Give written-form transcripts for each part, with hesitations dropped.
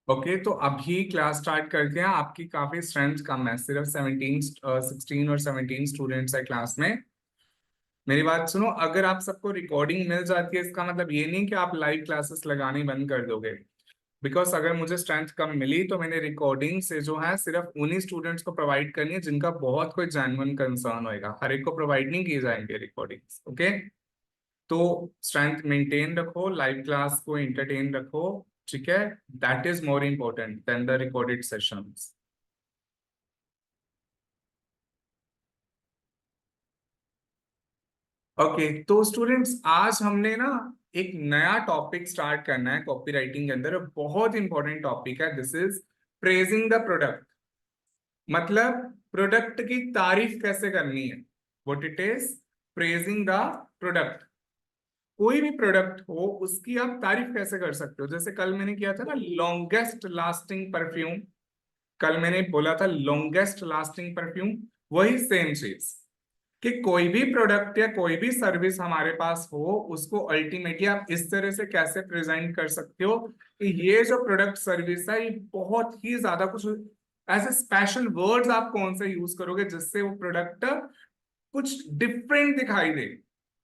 Okay, तो अभी class start करते हैं। आपकी काफी स्ट्रेंथ कम है, सिर्फ 16 और 17 स्टूडेंट्स है क्लास में। मेरी बात सुनो, अगर आप सबको रिकॉर्डिंग मिल जाती है, इसका मतलब ये नहीं कि आप लाइव क्लासेस लगानी बंद कर दोगे। बिकॉज अगर मुझे स्ट्रेंथ कम मिली तो मैंने रिकॉर्डिंग से जो है सिर्फ उन्हीं स्टूडेंट्स को प्रोवाइड करनी है जिनका बहुत कोई जेन्युइन कंसर्न होएगा। हर एक को प्रोवाइड नहीं की जाएंगे रिकॉर्डिंग्स। ओके, तो स्ट्रेंथ मेंटेन रखो, लाइव क्लास को एंटरटेन रखो। ठीक है, that is more important then the recorded sessions. Okay, तो स्टूडेंट्स आज हमने ना एक नया टॉपिक स्टार्ट करना है कॉपीराइटिंग के अंदर। बहुत इंपॉर्टेंट टॉपिक है, this is praising the product. मतलब प्रोडक्ट की तारीफ कैसे करनी है, what it is praising the product. कोई भी प्रोडक्ट हो उसकी आप तारीफ कैसे कर सकते हो। जैसे कल मैंने किया था ना लॉन्गेस्ट लास्टिंग परफ्यूम, कल मैंने बोला था लॉन्गेस्ट लास्टिंग परफ्यूम। वही सेम चीज कि कोई भी प्रोडक्ट या कोई भी सर्विस हमारे पास हो, उसको अल्टीमेटली आप इस तरह से कैसे प्रेजेंट कर सकते हो कि ये जो प्रोडक्ट सर्विस है ये बहुत ही ज्यादा कुछ ऐसे स्पेशल वर्ड्स आप कौन से यूज करोगे जिससे वो प्रोडक्ट कुछ डिफरेंट दिखाई दे,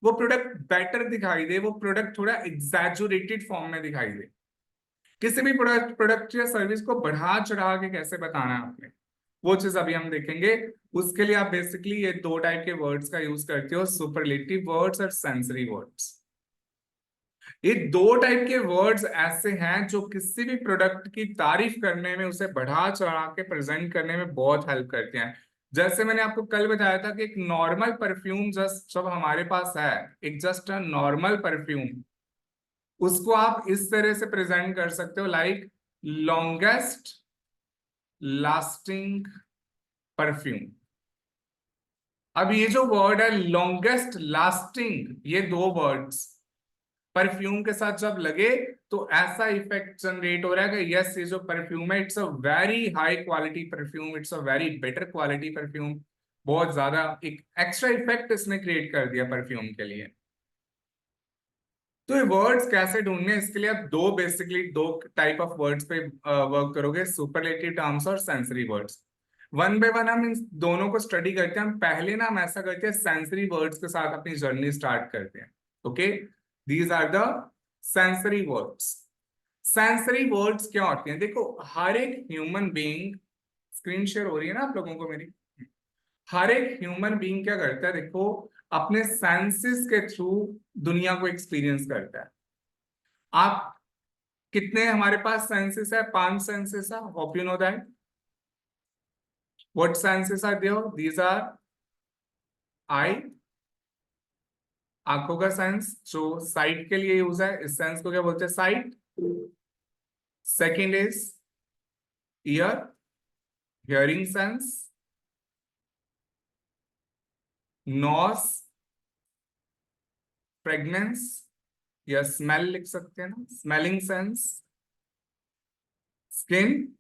वो प्रोडक्ट बेटर दिखाई दे, वो प्रोडक्ट थोड़ा एग्जैजुरेटेड फॉर्म में दिखाई दे। किसी भी प्रोडक्ट या सर्विस को बढ़ा चढ़ा के कैसे बताना है आपने, वो चीज अभी हम देखेंगे। उसके लिए आप बेसिकली ये दो टाइप के वर्ड्स का यूज करते हो, सुपरलेटिव वर्ड्स और सेंसरी वर्ड्स। ये दो टाइप के वर्ड्स ऐसे हैं जो किसी भी प्रोडक्ट की तारीफ करने में, उसे बढ़ा चढ़ा के प्रेजेंट करने में बहुत हेल्प करते हैं। जैसे मैंने आपको कल बताया था कि एक नॉर्मल परफ्यूम जस्ट जब हमारे पास है, एक जस्ट अ नॉर्मल परफ्यूम, उसको आप इस तरह से प्रेजेंट कर सकते हो लाइक लॉन्गेस्ट लास्टिंग परफ्यूम। अब ये जो वर्ड है लॉन्गेस्ट लास्टिंग, ये दो वर्ड्स परफ्यूम के साथ जब लगे तो ऐसा इफेक्ट जनरेट हो रहा है कि यस, ये जो परफ्यूम है it's a very high quality perfume, it's a very better quality perfume. बहुत ज्यादा एक एक्स्ट्रा इफेक्ट इसने क्रिएट कर दिया परफ्यूम के लिए। तो ये वर्ड्स कैसे ढूंढने हैं, इसके लिए आप दो बेसिकली दो टाइप ऑफ वर्ड्स पे वर्क करोगे, सुपरलेटिव टर्म्स और sensory words. One by one हम इन दोनों को स्टडी करते हैं। हम पहले ना हम ऐसा करते हैं, सेंसरी वर्ड्स के साथ अपनी जर्नी स्टार्ट करते हैं। Okay, these are the sensory words. Sensory words क्या होते हैं, देखो हर एक ह्यूमन बीइंग, स्क्रीन शेयर हो रही है ना आप लोगों को मेरी। हर एक ह्यूमन बीइंग क्या करता है, देखो अपने सेंसेस के थ्रू दुनिया को एक्सपीरियंस करता है। आप कितने हमारे पास सेंसेस है, 5 सेंसेस है, hope you know that. What senses are there, these are eye, आंखों का सेंस जो साइट के लिए यूज है, इस सेंस को क्या बोलते हैं, site. Second is year, hearing sense. NOS, fragrance या स्मेल लिख सकते हैं ना, smelling sense. Skin,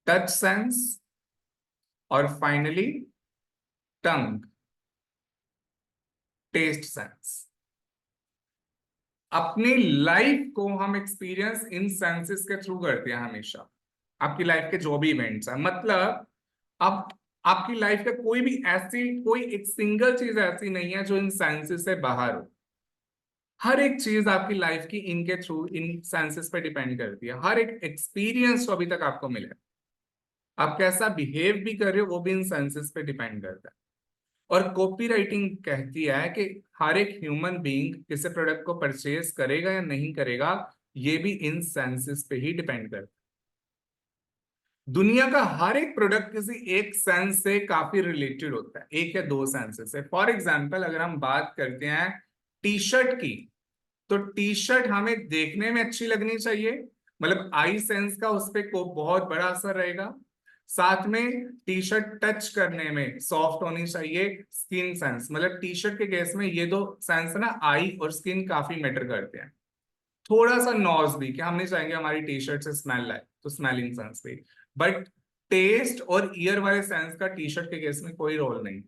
touch sense. और फाइनली टंग, टेस्ट सेंस। अपनी लाइफ को हम एक्सपीरियंस इन सेंसेस के थ्रू करते हैं हमेशा। आपकी लाइफ के जो भी इवेंट्स है, मतलब अब आपकी लाइफ का कोई भी ऐसी कोई एक सिंगल चीज ऐसी नहीं है जो इन सेंसेस से बाहर हो। हर एक चीज आपकी लाइफ की इनके थ्रू, इन सेंसेस पे डिपेंड करती है। हर एक एक्सपीरियंस जो अभी तक आपको मिले, आप कैसा बिहेव भी कर रहे हो, वो भी इन सेंसेस पे डिपेंड करता है। और कॉपी राइटिंग कहती है कि हर एक ह्यूमन बीइंग किसी प्रोडक्ट को परचेज करेगा या नहीं करेगा, ये भी इन सेंसेस पे ही डिपेंड करता है। दुनिया का हर एक प्रोडक्ट किसी एक सेंस से काफी रिलेटेड होता है, एक या दो सेंसेस से। फॉर एग्जाम्पल अगर हम बात करते हैं टी शर्ट की, तो टी शर्ट हमें देखने में अच्छी लगनी चाहिए, मतलब आई सेंस का उस पर को बहुत बड़ा असर रहेगा। साथ में टी शर्ट टच करने में सॉफ्ट होनी चाहिए, स्किन सेंस। मतलब टी शर्ट के केस में ये दो सेंस ना, आई और स्किन, काफी मैटर करते हैं। थोड़ा सा नॉज भी, कि हम नहीं चाहेंगे हमारी टी शर्ट से स्मेल आए, तो स्मेलिंग सेंस भी। बट टेस्ट और ईयर वाले सेंस का टी शर्ट के केस में कोई रोल नहीं।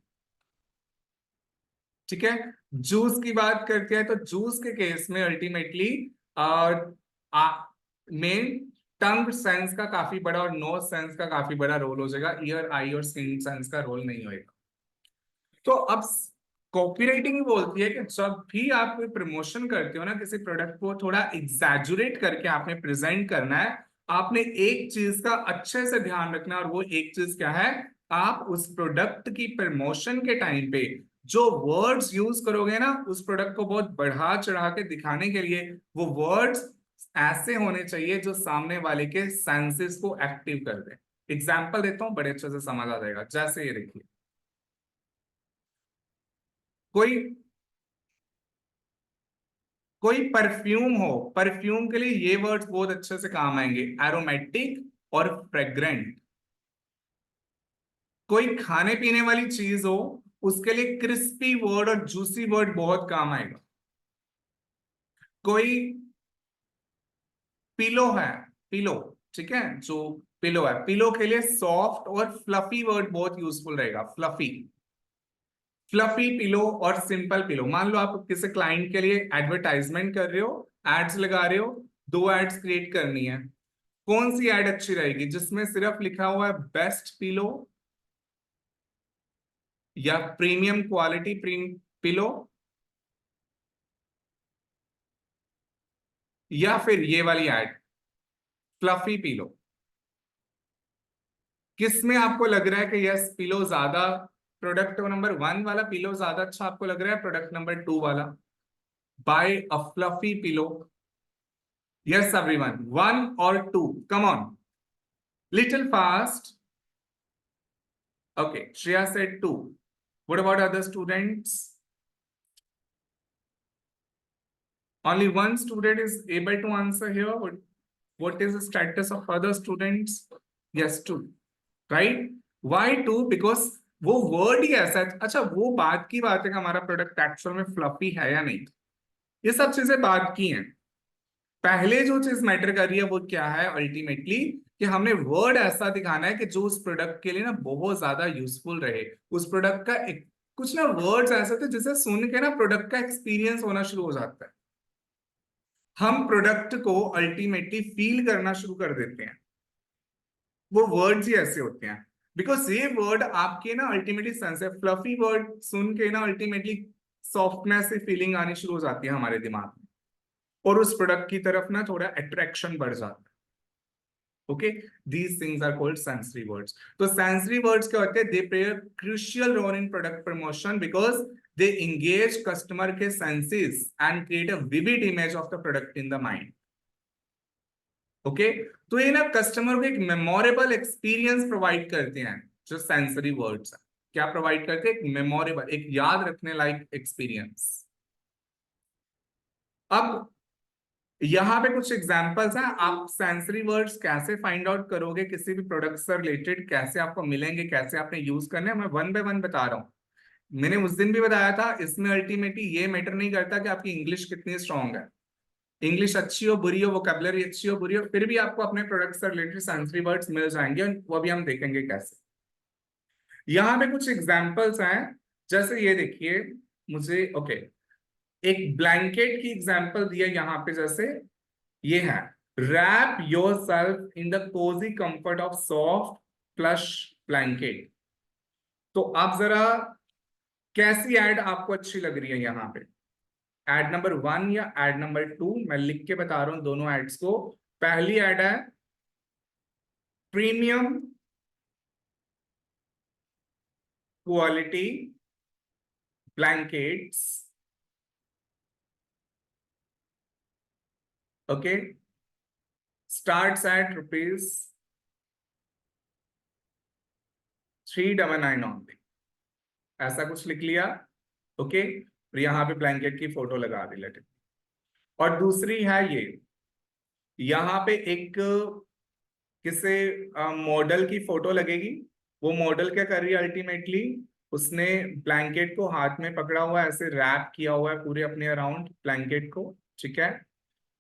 ठीक है, जूस की बात करते हैं तो जूस के केस में अल्टीमेटली मेन टंग सेंस का काफी बड़ा और नोज सेंस का काफी बड़ा रोल हो जाएगा, ईयर आई और स्किन सेंस का रोल नहीं होएगा। तो अब कॉपीराइटिंग बोलती है कि जब भी आप कोई प्रमोशन करते हो ना, किसी प्रोडक्ट को थोड़ा एग्जैजुरेट करके आपने प्रेजेंट करना है, आपने एक चीज का अच्छे से ध्यान रखना है, और वो एक चीज क्या है, आप उस प्रोडक्ट की प्रमोशन के टाइम पे जो वर्ड्स यूज करोगे ना, उस प्रोडक्ट को बहुत बढ़ा चढ़ा के दिखाने के लिए, वो वर्ड्स ऐसे होने चाहिए जो सामने वाले के सेंसेस को एक्टिव कर दे। एग्जाम्पल देता हूं, बड़े अच्छे से समझ आ जाएगा। जैसे ये देखिए, कोई कोई परफ्यूम हो, परफ्यूम के लिए ये वर्ड्स बहुत अच्छे से काम आएंगे, एरोमेटिक और फ्रेग्रेंट। कोई खाने पीने वाली चीज हो, उसके लिए क्रिस्पी वर्ड और जूसी वर्ड बहुत काम आएगा। कोई पिलो है, पिलो, ठीक है, जो पिलो है, पिलो के लिए सॉफ्ट और फ्लफी वर्ड बहुत यूजफुल रहेगा, फ्लफी। फ्लफी पिलो और सिंपल पिलो। मान लो आप किसी क्लाइंट के लिए एडवर्टाइजमेंट कर रहे हो, एड्स लगा रहे हो, दो एड्स क्रिएट करनी है, कौन सी एड अच्छी रहेगी, जिसमें सिर्फ लिखा हुआ है बेस्ट पिलो, या प्रीमियम क्वालिटी पिलो, या फिर ये वाली एड फ्लफी पिलो? किसमें आपको लग रहा है कि यस पिलो ज्यादा, प्रोडक्ट नंबर 1 वाला पिलो ज्यादा अच्छा आपको लग रहा है, प्रोडक्ट नंबर 2 वाला? बाय अ फ्लफी पिलो। यस एवरीवन, 1 और 2, come on, little fast. Okay, Shreya said two. What about other students? Only one student is able to answer here. What is the status of other students? Yes, two. Right? Why two? Because वो word ही ऐसा है। अच्छा, वो बात की बात है कि हमारा प्रोडक्ट एक्चुअल में फ्लफी है या नहीं, ये सब चीजें बात की हैं। पहले जो चीज मैटर कर रही है वो क्या है अल्टीमेटली, कि हमने वर्ड ऐसा दिखाना है कि जो उस प्रोडक्ट के लिए ना बहुत ज्यादा यूजफुल रहे। उस प्रोडक्ट का एक कुछ ना वर्ड्स ऐसे थे जिसे सुन के ना प्रोडक्ट का एक्सपीरियंस होना शुरू हो जाता है, हम प्रोडक्ट को अल्टीमेटली फील करना शुरू कर देते हैं। वो वर्ड्स ही ऐसे होते हैं, बिकॉज ये वर्ड आपके ना अल्टीमेटली सेंस है, फ्लफी वर्ड सुन के ना अल्टीमेटली सॉफ्टनेस से फीलिंग आनी शुरू हो जाती है हमारे दिमाग में, और उस प्रोडक्ट की तरफ ना थोड़ा अट्रैक्शन बढ़ जाता है। Okay, these things are called sensory words. तो सेंसरी वर्ड्स क्या होते हैं, they play a crucial role in product promotion because they engage customer के senses and create a vivid image of the product in the mind. Okay, तो ये ना customer को एक मेमोरेबल एक्सपीरियंस प्रोवाइड करते हैं, जो सेंसरी वर्ड्स है। क्या प्रोवाइड करते हैं? एक मेमोरेबल, एक याद रखने लायक एक्सपीरियंस। अब यहाँ पे कुछ एग्जांपल्स हैं, आप सेंसरी वर्ड्स कैसे फाइंड आउट करोगे, किसी भी प्रोडक्ट से रिलेटेड कैसे आपको मिलेंगे, कैसे आपने यूज करने हैं, मैं वन बाय वन बता रहा हूँ। मैंने उस दिन भी बताया था, इसमें अल्टीमेटली ये मैटर नहीं करता कि आपकी इंग्लिश कितनी स्ट्रांग है, इंग्लिश अच्छी हो बुरी हो, वोकैबुलरी अच्छी हो बुरी हो, फिर भी आपको अपने प्रोडक्ट से रिलेटेड सेंसरी वर्ड्स मिल जाएंगे, और वो भी हम देखेंगे कैसे। यहाँ पे कुछ एग्जाम्पल्स हैं, जैसे ये देखिए, मुझे ओके एक ब्लैंकेट की एग्जाम्पल दिया यहाँ पे, जैसे ये है, wrap yourself in the cosy comfort of soft plush blanket. तो आप जरा, कैसी एड आपको अच्छी लग रही है यहाँ पे, एड नंबर 1 या एड नंबर 2? मैं लिख के बता रहा हूं दोनों एड्स को। पहली एड है premium quality blankets. Okay, starts at ₹399 only, ऐसा कुछ लिख लिया। ओके, और यहाँ पे ब्लैंकेट की फोटो लगा दी लेटे। और दूसरी है ये, यहाँ पे एक किसी मॉडल की फोटो लगेगी। वो मॉडल क्या कर रही है अल्टीमेटली, उसने ब्लैंकेट को हाथ में पकड़ा हुआ है, ऐसे रैप किया हुआ है पूरे अपने अराउंड ब्लैंकेट को, ठीक है,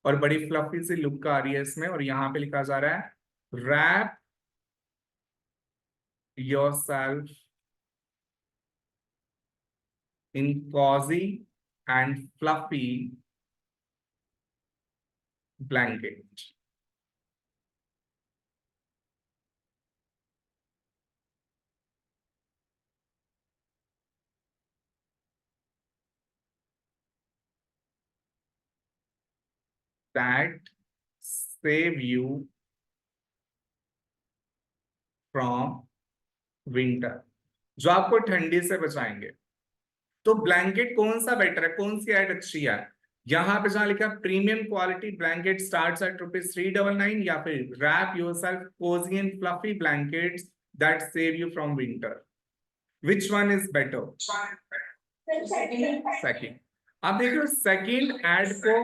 और बड़ी फ्लफी सी लुक आ रही है इसमें, और यहाँ पे लिखा जा रहा है wrap yourself in cosy and fluffy blanket. that save you from winter, जो आपको ठंडी से बचाएंगे। तो ब्लैंकेट कौन सा बेटर है, कौन सी एड अच्छी है? यहां पे जहां लिखा premium quality blanket starts at ₹399, या फिर wrap yourself cosy and fluffy blankets that save you from winter, which one is better? Second. आप देख रहे हो सेकंड एड को,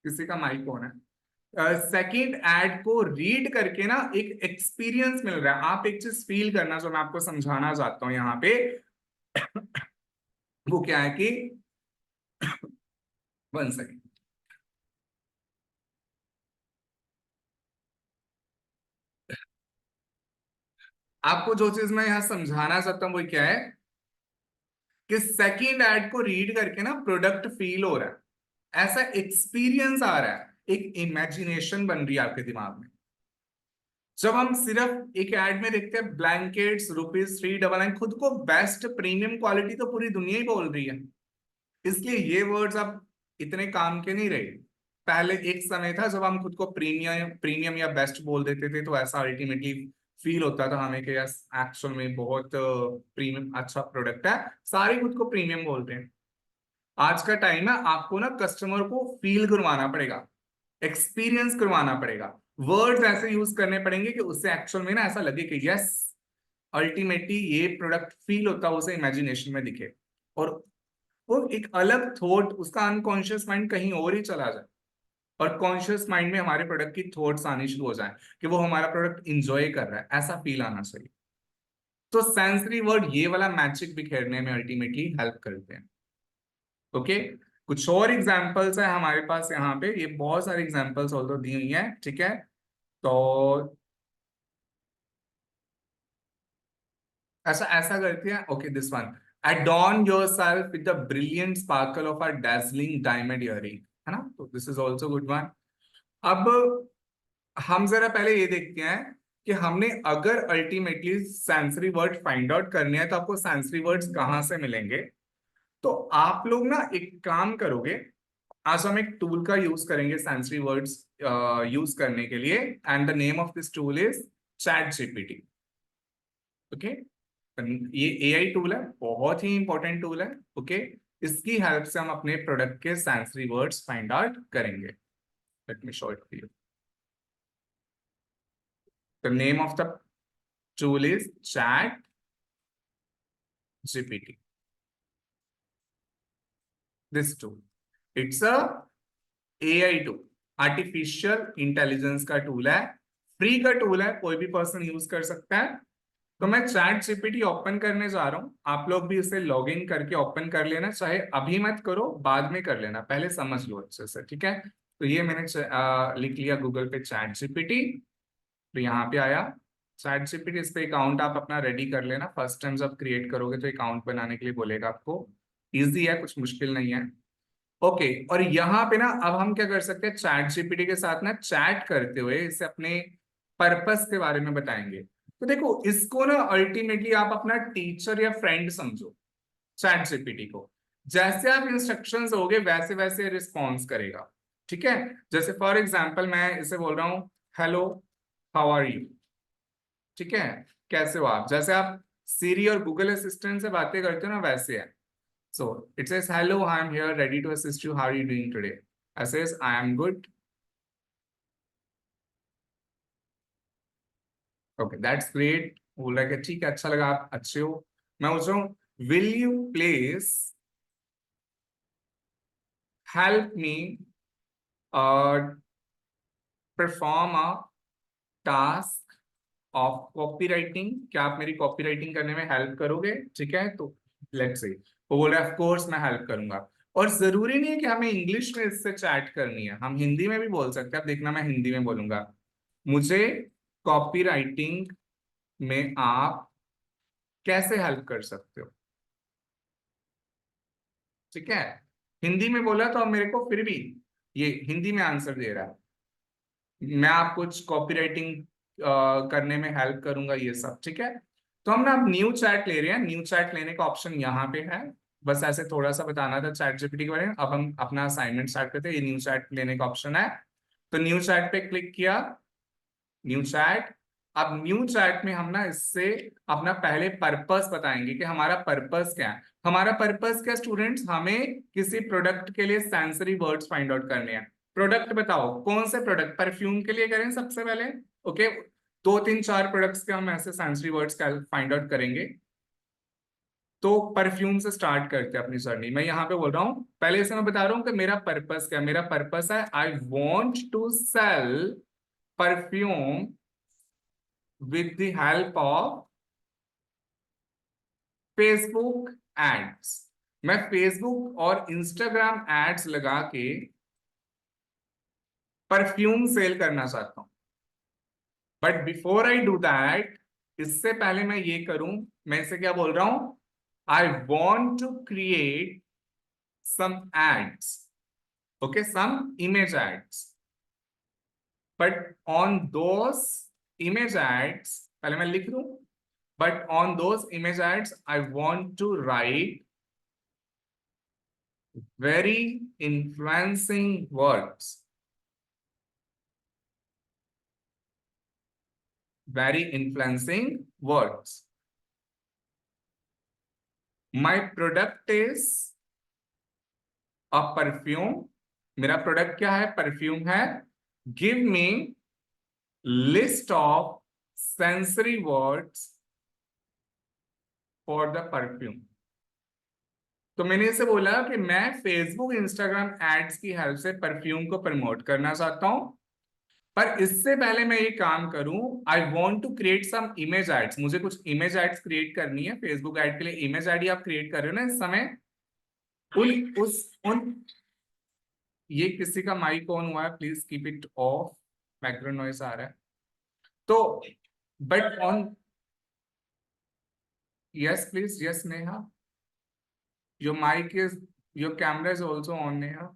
किसी का माइक ऑन है, सेकंड एड को रीड करके ना एक एक्सपीरियंस मिल रहा है। आप एक चीज फील करना जो मैं आपको समझाना चाहता हूं यहाँ पे, वो क्या है कि 1 सेकंड, आपको जो चीज मैं यहां समझाना चाहता हूं वो क्या है कि सेकंड एड को रीड करके ना प्रोडक्ट फील हो रहा है, ऐसा एक्सपीरियंस आ रहा है, एक इमेजिनेशन बन रही है आपके दिमाग में। जब हम सिर्फ एक एड में देखते हैं ब्लैंकेट्स ₹399, खुद को बेस्ट प्रीमियम क्वालिटी तो पूरी दुनिया ही बोल रही है, इसलिए ये वर्ड्स अब इतने काम के नहीं रहे। पहले एक समय था जब हम खुद को प्रीमियम प्रीमियम या बेस्ट बोल देते थे, तो ऐसा अल्टीमेटली फील होता था हमें कि यस एक्चुअल में बहुत प्रीमियम अच्छा प्रोडक्ट है, सारे खुद को प्रीमियम बोलते हैं। आज का टाइम है, आपको ना कस्टमर को फील करवाना पड़ेगा, एक्सपीरियंस करवाना पड़ेगा, वर्ड्स ऐसे यूज करने पड़ेंगे कि उससे एक्चुअल में ना ऐसा लगे कि यस अल्टीमेटली ये प्रोडक्ट फील होता है, उसे इमेजिनेशन में दिखे, और वो एक अलग थॉट, उसका अनकॉन्शियस माइंड कहीं और ही चला जाए और कॉन्शियस माइंड में हमारे प्रोडक्ट की थॉट्स आनी शुरू हो जाए कि वो हमारा प्रोडक्ट इंजॉय कर रहा है, ऐसा फील आना चाहिए। तो सेंसरी वर्ड ये वाला मैजिक बिखेरने में अल्टीमेटली हेल्प करते हैं। ओके, कुछ और एग्जांपल्स है हमारे पास यहाँ पे, ये बहुत सारे एग्जांपल्स ऑल्सो दी हुई है, ठीक है। तो ऐसा ऐसा करते हैं, okay this one, adorn yourself with the brilliant sparkle of a dazzling diamond earring, है ना, तो this is also good one. अब हम जरा पहले ये देखते हैं कि हमने अगर ultimately sensory word find out करने हैं तो आपको सेंसरी वर्ड्स कहाँ से मिलेंगे। तो आप लोग ना एक काम करोगे, आज हम एक टूल का यूज करेंगे सेंसरी वर्ड्स यूज करने के लिए, and the name of this tool is ChatGPT. Okay, ये एआई टूल है, बहुत ही इंपॉर्टेंट टूल है। ओके, इसकी हेल्प से हम अपने प्रोडक्ट के सेंसरी वर्ड्स फाइंड आउट करेंगे। Let me show it to you. The name of the tool is chat gpt, this tool, it's a AI tool, artificial intelligence का tool है, free का tool है, कोई भी पर्सन यूज कर सकता है। तो मैं चैट जीपीटी ओपन करने जा रहा हूं, आप लोग भी इसे लॉग इन करके ओपन कर लेना, चाहे अभी मत करो बाद में कर लेना, पहले समझ लो अच्छे से, ठीक है। तो ये मैंने लिख लिया गूगल पे चैट जीपीटी, तो यहाँ पे आया चैट जीपीटी, इस पे अकाउंट आप अपना रेडी कर लेना, फर्स्ट टाइम जब क्रिएट करोगे तो अकाउंट बनाने के लिए बोलेगा आपको, इजी है, कुछ मुश्किल नहीं है। ओके, और यहाँ पे ना अब हम क्या कर सकते हैं, चैट जीपीटी के साथ ना चैट करते हुए इसे अपने पर्पस के बारे में बताएंगे। तो देखो इसको ना अल्टीमेटली आप अपना टीचर या फ्रेंड समझो, चैट जीपीटी को, जैसे आप इंस्ट्रक्शंस दोगे वैसे वैसे रिस्पॉन्स करेगा, ठीक है। जैसे फॉर एग्जाम्पल मैं इसे बोल रहा हूँ हेलो हाउ आर यू, ठीक है, कैसे हो आप, जैसे आप सीरी और गूगल असिस्टेंट से बातें करते हो ना वैसे है। So it says hello I am here ready to assist you, how are you doing today, I says I am good. Okay that's great, बोल रहा है कि ठीक है अच्छा लगा आप अच्छे हो। मैं पूछ रहा हूँ will you please help me perform a task of copy writing, क्या आप मेरी कॉपी राइटिंग करने में हेल्प करोगे, ठीक है। तो लेट्स से वो बोल रहा है ऑफ कोर्स मैं हेल्प करूंगा, और जरूरी नहीं है कि हमें इंग्लिश में इससे चैट करनी है, हम हिंदी में भी बोल सकते हैं। अब देखना मैं हिंदी में बोलूंगा, मुझे कॉपी राइटिंग में आप कैसे हेल्प कर सकते हो, ठीक है। हिंदी में बोला तो अब मेरे को फिर भी ये हिंदी में आंसर दे रहा है, मैं आप कुछ कॉपी राइटिंग करने में हेल्प करूंगा, ये सब ठीक है। तो हम ना अब न्यू चैट ले रहे हैं, न्यू चैट लेने का ऑप्शन यहाँ पे है, बस ऐसे थोड़ा सा बताना था चैट जीपीटी के बारे में। अब हम अपना असाइनमेंट स्टार्ट करते हैं। ये न्यू चैट लेने का ऑप्शन है, तो न्यू चैट पे क्लिक किया, न्यू चैट। अब न्यू चैट में हम ना इससे अपना पहले पर्पस बताएंगे कि हमारा पर्पस क्या है। हमारा पर्पस क्या स्टूडेंट्स, हमें किसी प्रोडक्ट के लिए सेंसरी वर्ड्स फाइंड आउट करने हैं। प्रोडक्ट बताओ, कौन से प्रोडक्ट, परफ्यूम के लिए करें सबसे पहले। ओके, दो तीन चार प्रोडक्ट्स के हम ऐसे सेंसरी वर्ड्स फाइंड आउट करेंगे। तो परफ्यूम से स्टार्ट करते हैं अपनी जर्नी। मैं यहाँ पे बोल रहा हूँ, पहले से मैं बता रहा हूँ कि मेरा पर्पस क्या है। मेरा पर्पस है I want to sell perfume with the help of Facebook ads. मैं फेसबुक और इंस्टाग्राम एड्स लगा के परफ्यूम सेल करना चाहता हूं। But before I do that, इससे पहले मैं ये करूं, मैं इसे क्या बोल रहा हूं, I want to create some ads, okay, some image ads. But on those image ads, पहले मैं लिख दूं, but on those image ads I want to write very influencing words, very influencing words. My product is a perfume. मेरा product क्या है, perfume है। Give me list of sensory words for the perfume. तो मैंने इसे बोला कि मैं फेसबुक इंस्टाग्राम एड्स की हेल्प से परफ्यूम को प्रमोट करना चाहता हूं। पर इससे पहले मैं ये काम करूं, I want to create some image ads. मुझे कुछ इमेज एड्स क्रिएट करनी है। फेसबुक एड के लिए इमेज एड आप क्रिएट कर रहे हो ना इस समय। उन ये किसी का माइक ऑन हुआ है, please keep it off, background noise आ रहा है। तो but on, yes please, yes Neha, your mic is, your camera is also on Neha.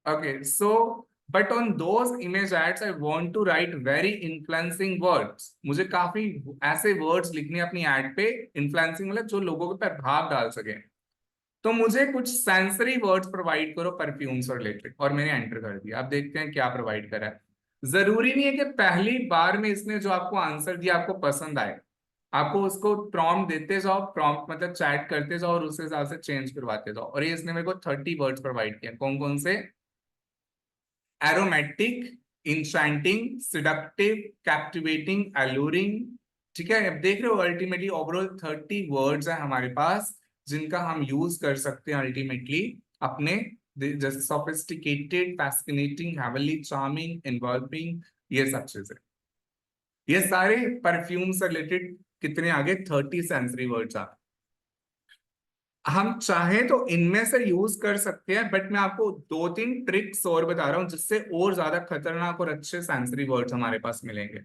Okay, so but on those image ads I want to write very influencing words. मुझे काफी ऐसे words लिखने अपनी ad पे, influencing मतलब जो लोगों के प्रभाव डाल सके। तो मुझे कुछ सेंसरी वर्ड्स प्रोवाइड करो परफ्यूम से रिलेटेड, और मैंने एंटर कर दिया। अब देखते हैं क्या प्रोवाइड करा है। जरूरी नहीं है कि पहली बार में इसने जो आपको आंसर दिया आपको पसंद आए। आपको उसको प्रॉम्प्ट देते जाओ, प्रॉम्प्ट मतलब चैट करते जाओ और उस हिसाब से चेंज करवाते जाओ। और ये इसने मेरे को 30 वर्ड्स प्रोवाइड किए। कौन कौन से, एरोमेटिक, इंशांटिंग, सिडक्टिव, कैप्टिवेटिंग, एलुरिंग। ठीक है, अब देख रहे हो अल्टीमेटली ओवरऑल 30 वर्ड्स है हमारे पास जिनका हम यूज कर सकते हैं अल्टीमेटली अपने, जैसे sophisticated, fascinating, heavenly, charming, involving, ये सब चीजें। ये सारे परफ्यूम से रिलेटेड कितने आगे 30 सेंसरी वर्ड्स आ। हम चाहें तो इनमें से यूज कर सकते हैं, बट मैं आपको दो तीन ट्रिक्स और बता रहा हूं जिससे और ज्यादा खतरनाक और अच्छे सेंसरी वर्ड्स हमारे पास मिलेंगे।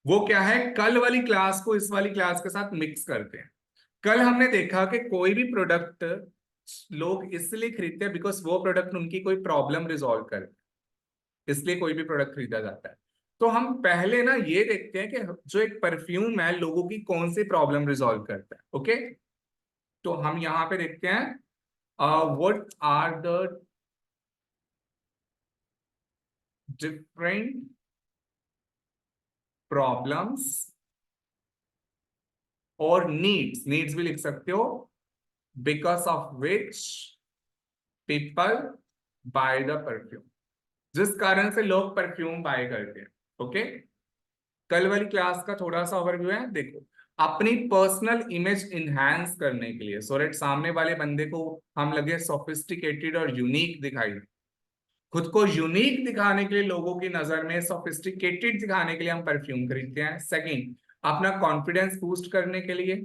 वो क्या है, कल वाली क्लास को इस वाली क्लास के साथ मिक्स करते हैं। कल हमने देखा कि कोई भी प्रोडक्ट लोग इसलिए खरीदते हैं बिकॉज वो प्रोडक्ट उनकी कोई प्रॉब्लम रिजॉल्व करे, इसलिए कोई भी प्रोडक्ट खरीदा जाता है। तो हम पहले ना ये देखते हैं कि जो एक परफ्यूम है लोगों की कौन सी प्रॉब्लम रिजॉल्व करता है। ओके, तो हम यहां पे देखते हैं what are the different problems और नीड्स भी लिख सकते हो, because of which people by the perfume, जिस कारण से लोग परफ्यूम बाय करते हैं। ओके, कल वाली क्लास का थोड़ा सा ओवरव्यू है। देखो, अपनी पर्सनल इमेज इनहैंस करने के लिए सो दैट सामने वाले बंदे को हम लगे सोफिस्टिकेटेड और यूनिक दिखाई, खुद को यूनिक दिखाने के लिए, लोगों की नजर में सोफिस्टिकेटेड दिखाने के लिए हम परफ्यूम खरीदते हैं। सेकंड, अपना कॉन्फिडेंस बूस्ट करने के लिए,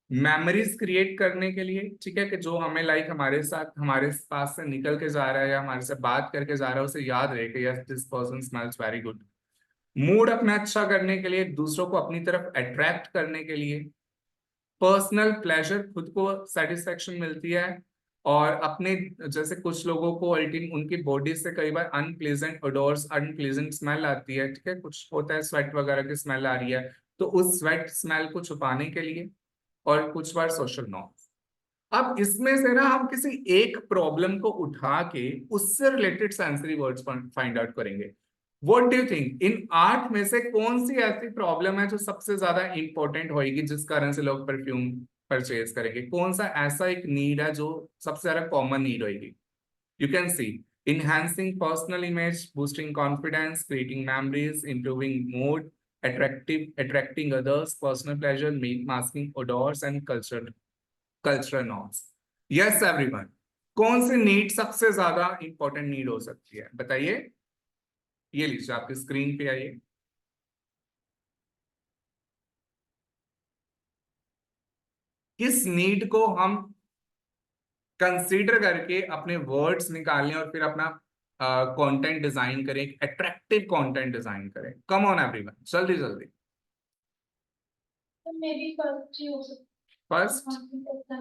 मेमोरीज क्रिएट करने के लिए। ठीक है, कि जो हमें लाइक हमारे साथ, हमारे पास से निकल के जा रहा है या हमारे से बात करके जा रहा है, उसे याद रहे कि yes this person smells very good. Mood अपना अच्छा करने के लिए, दूसरों को अपनी तरफ अट्रैक्ट करने के लिए, पर्सनल प्लेजर, खुद को सेटिस्फेक्शन मिलती है। और अपने, जैसे कुछ लोगों को अल्टीम उनकी बॉडी से कई बार अनप्लेजेंट ओडोर्स, अनप्लेजेंट स्मेल आती है। ठीक है, कुछ होता है स्वेट वगैरह की स्मेल आ रही है, तो उस स्वेट स्मेल को छुपाने के लिए, और कुछ बार सोशल नॉर्म्स। अब इसमें से ना हम किसी एक प्रॉब्लम को उठा के उससे related sensory words find out करेंगे। What do you think in 8 में से कौन सी ऐसी प्रॉब्लम है जो सबसे ज्यादा इंपॉर्टेंट होगी जिस कारण से लोग परफ्यूम परचेज करेंगे? कौन सा ऐसा एक नीड है जो सबसे ज्यादा कॉमन नीड होगी? You can see enhancing personal image, boosting confidence, creating memories, improving mood, attracting others, personal pleasure, masking odors and cultural norms. Yes, everyone. कौन सी नीड सबसे ज्यादा इंपॉर्टेंट नीड हो सकती है बताइए? ये लीजिए आपकी स्क्रीन पे आइए। किस नीड को हम कंसीडर करके अपने वर्ड्स निकालें और फिर अपना कंटेंट डिजाइन करें, अट्रैक्टिव कंटेंट डिजाइन करें? कम ऑन एवरीवन, जल्दी जल्दी। मे बी फर्स्ट ही हो सकता फर्स्ट, है।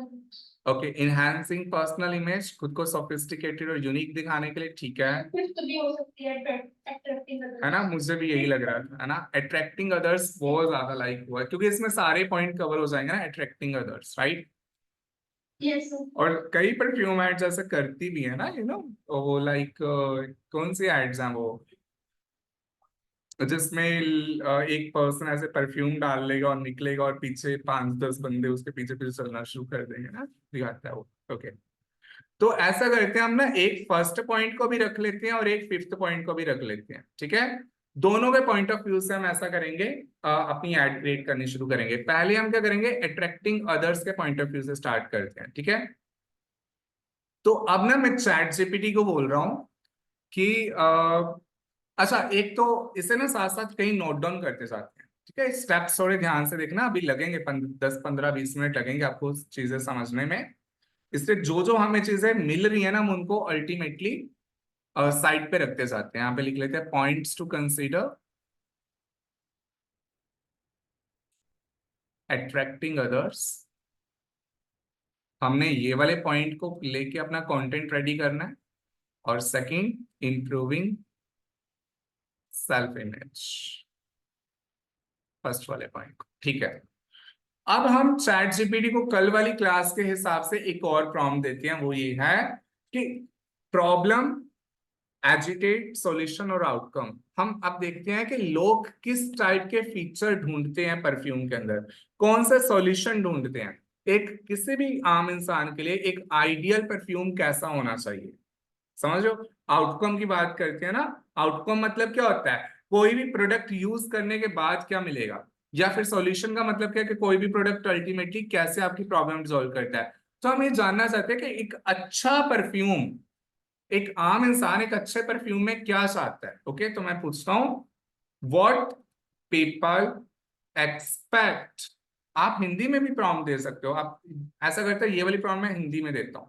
ओके, इनहैंसिंग पर्सनल इमेज, खुद को सोफिस्टिकेटेड और यूनिक दिखाने के लिए, ठीक है। फिफ्थ भी हो सकती है, अट्रैक्टिंग अदर्स, है ना, मुझे भी यही लग रहा था, है ना। अट्रैक्टिंग अदर्स बहुत ज्यादा लाइक हुआ है क्योंकि इसमें सारे पॉइंट कवर हो जाएंगे ना, अट्रैक्टिंग अदर्स, राइट। यस। और कई परफ्यूम एड्स ऐसा करती भी है ना, वो लाइक कौन सी एड्स हैं वो जिसमें एक पर्सन ऐसे परफ्यूम डाल लेगा और निकलेगा और पीछे 5-10 बंदे उसके पीछे पीछे चलना शुरू कर देंगे ना, दिखाता है वो। ओके, तो ऐसा करते हैं हम ना, एक फर्स्ट पॉइंट को भी रख लेते हैं और एक फिफ्थ पॉइंट को भी रख लेते हैं, ठीक है। दोनों के पॉइंट ऑफ व्यू से हम ऐसा करेंगे, अपनी एड क्रिएट करनी शुरू करेंगे। पहले हम क्या करेंगे, अट्रैक्टिंग अदर्स के पॉइंट ऑफ व्यू से स्टार्ट करते हैं, ठीक है। तो अब ना मैं चैट जीपीटी को बोल रहा हूं कि अच्छा, एक तो इसे ना साथ साथ कहीं नोट डाउन करते जाते हैं, ठीक है। स्टेप्स थोड़े ध्यान से देखना, अभी लगेंगे 10-15-20 मिनट लगेंगे आपको चीजें समझने में। इसलिए जो जो हमें चीजें मिल रही है ना, हम उनको अल्टीमेटली साइड पे रखते जाते हैं। यहाँ पे लिख लेते हैं points to consider, attracting others. हमने ये वाले पॉइंट को लेके अपना कंटेंट रेडी करना है। और second, improving self image, first वाले पॉइंट को, ठीक है। अब हम चैट जीपीटी को कल वाली क्लास के हिसाब से एक और प्रॉम्प्ट देते हैं, वो ये है कि प्रॉब्लम, एजिटेट, सॉल्यूशन और आउटकम। हम अब देखते हैं कि लोग किस टाइप के फीचर ढूंढते हैं परफ्यूम के अंदर, कौन से सॉल्यूशन ढूंढते हैं। एक किसी भी आम इंसान के लिए एक आइडियल परफ्यूम कैसा होना चाहिए, समझो। आउटकम की बात करते हैं ना, आउटकम मतलब क्या होता है, कोई भी प्रोडक्ट यूज करने के बाद क्या मिलेगा। या फिर सॉल्यूशन का मतलब क्या है कि कोई भी प्रोडक्ट अल्टीमेटली कैसे आपकी प्रॉब्लम रिजॉल्व करता है। तो हम ये जानना चाहते हैं कि एक अच्छा परफ्यूम, एक आम इंसान एक अच्छे परफ्यूम में क्या चाहता है। ओके, तो मैं पूछता हूं, व्हाट पीपल एक्सपेक्ट। आप हिंदी में भी प्रॉम्प्ट दे सकते हो, आप ऐसा करते हैं, ये वाली प्रॉम्प्ट मैं हिंदी में देता हूं।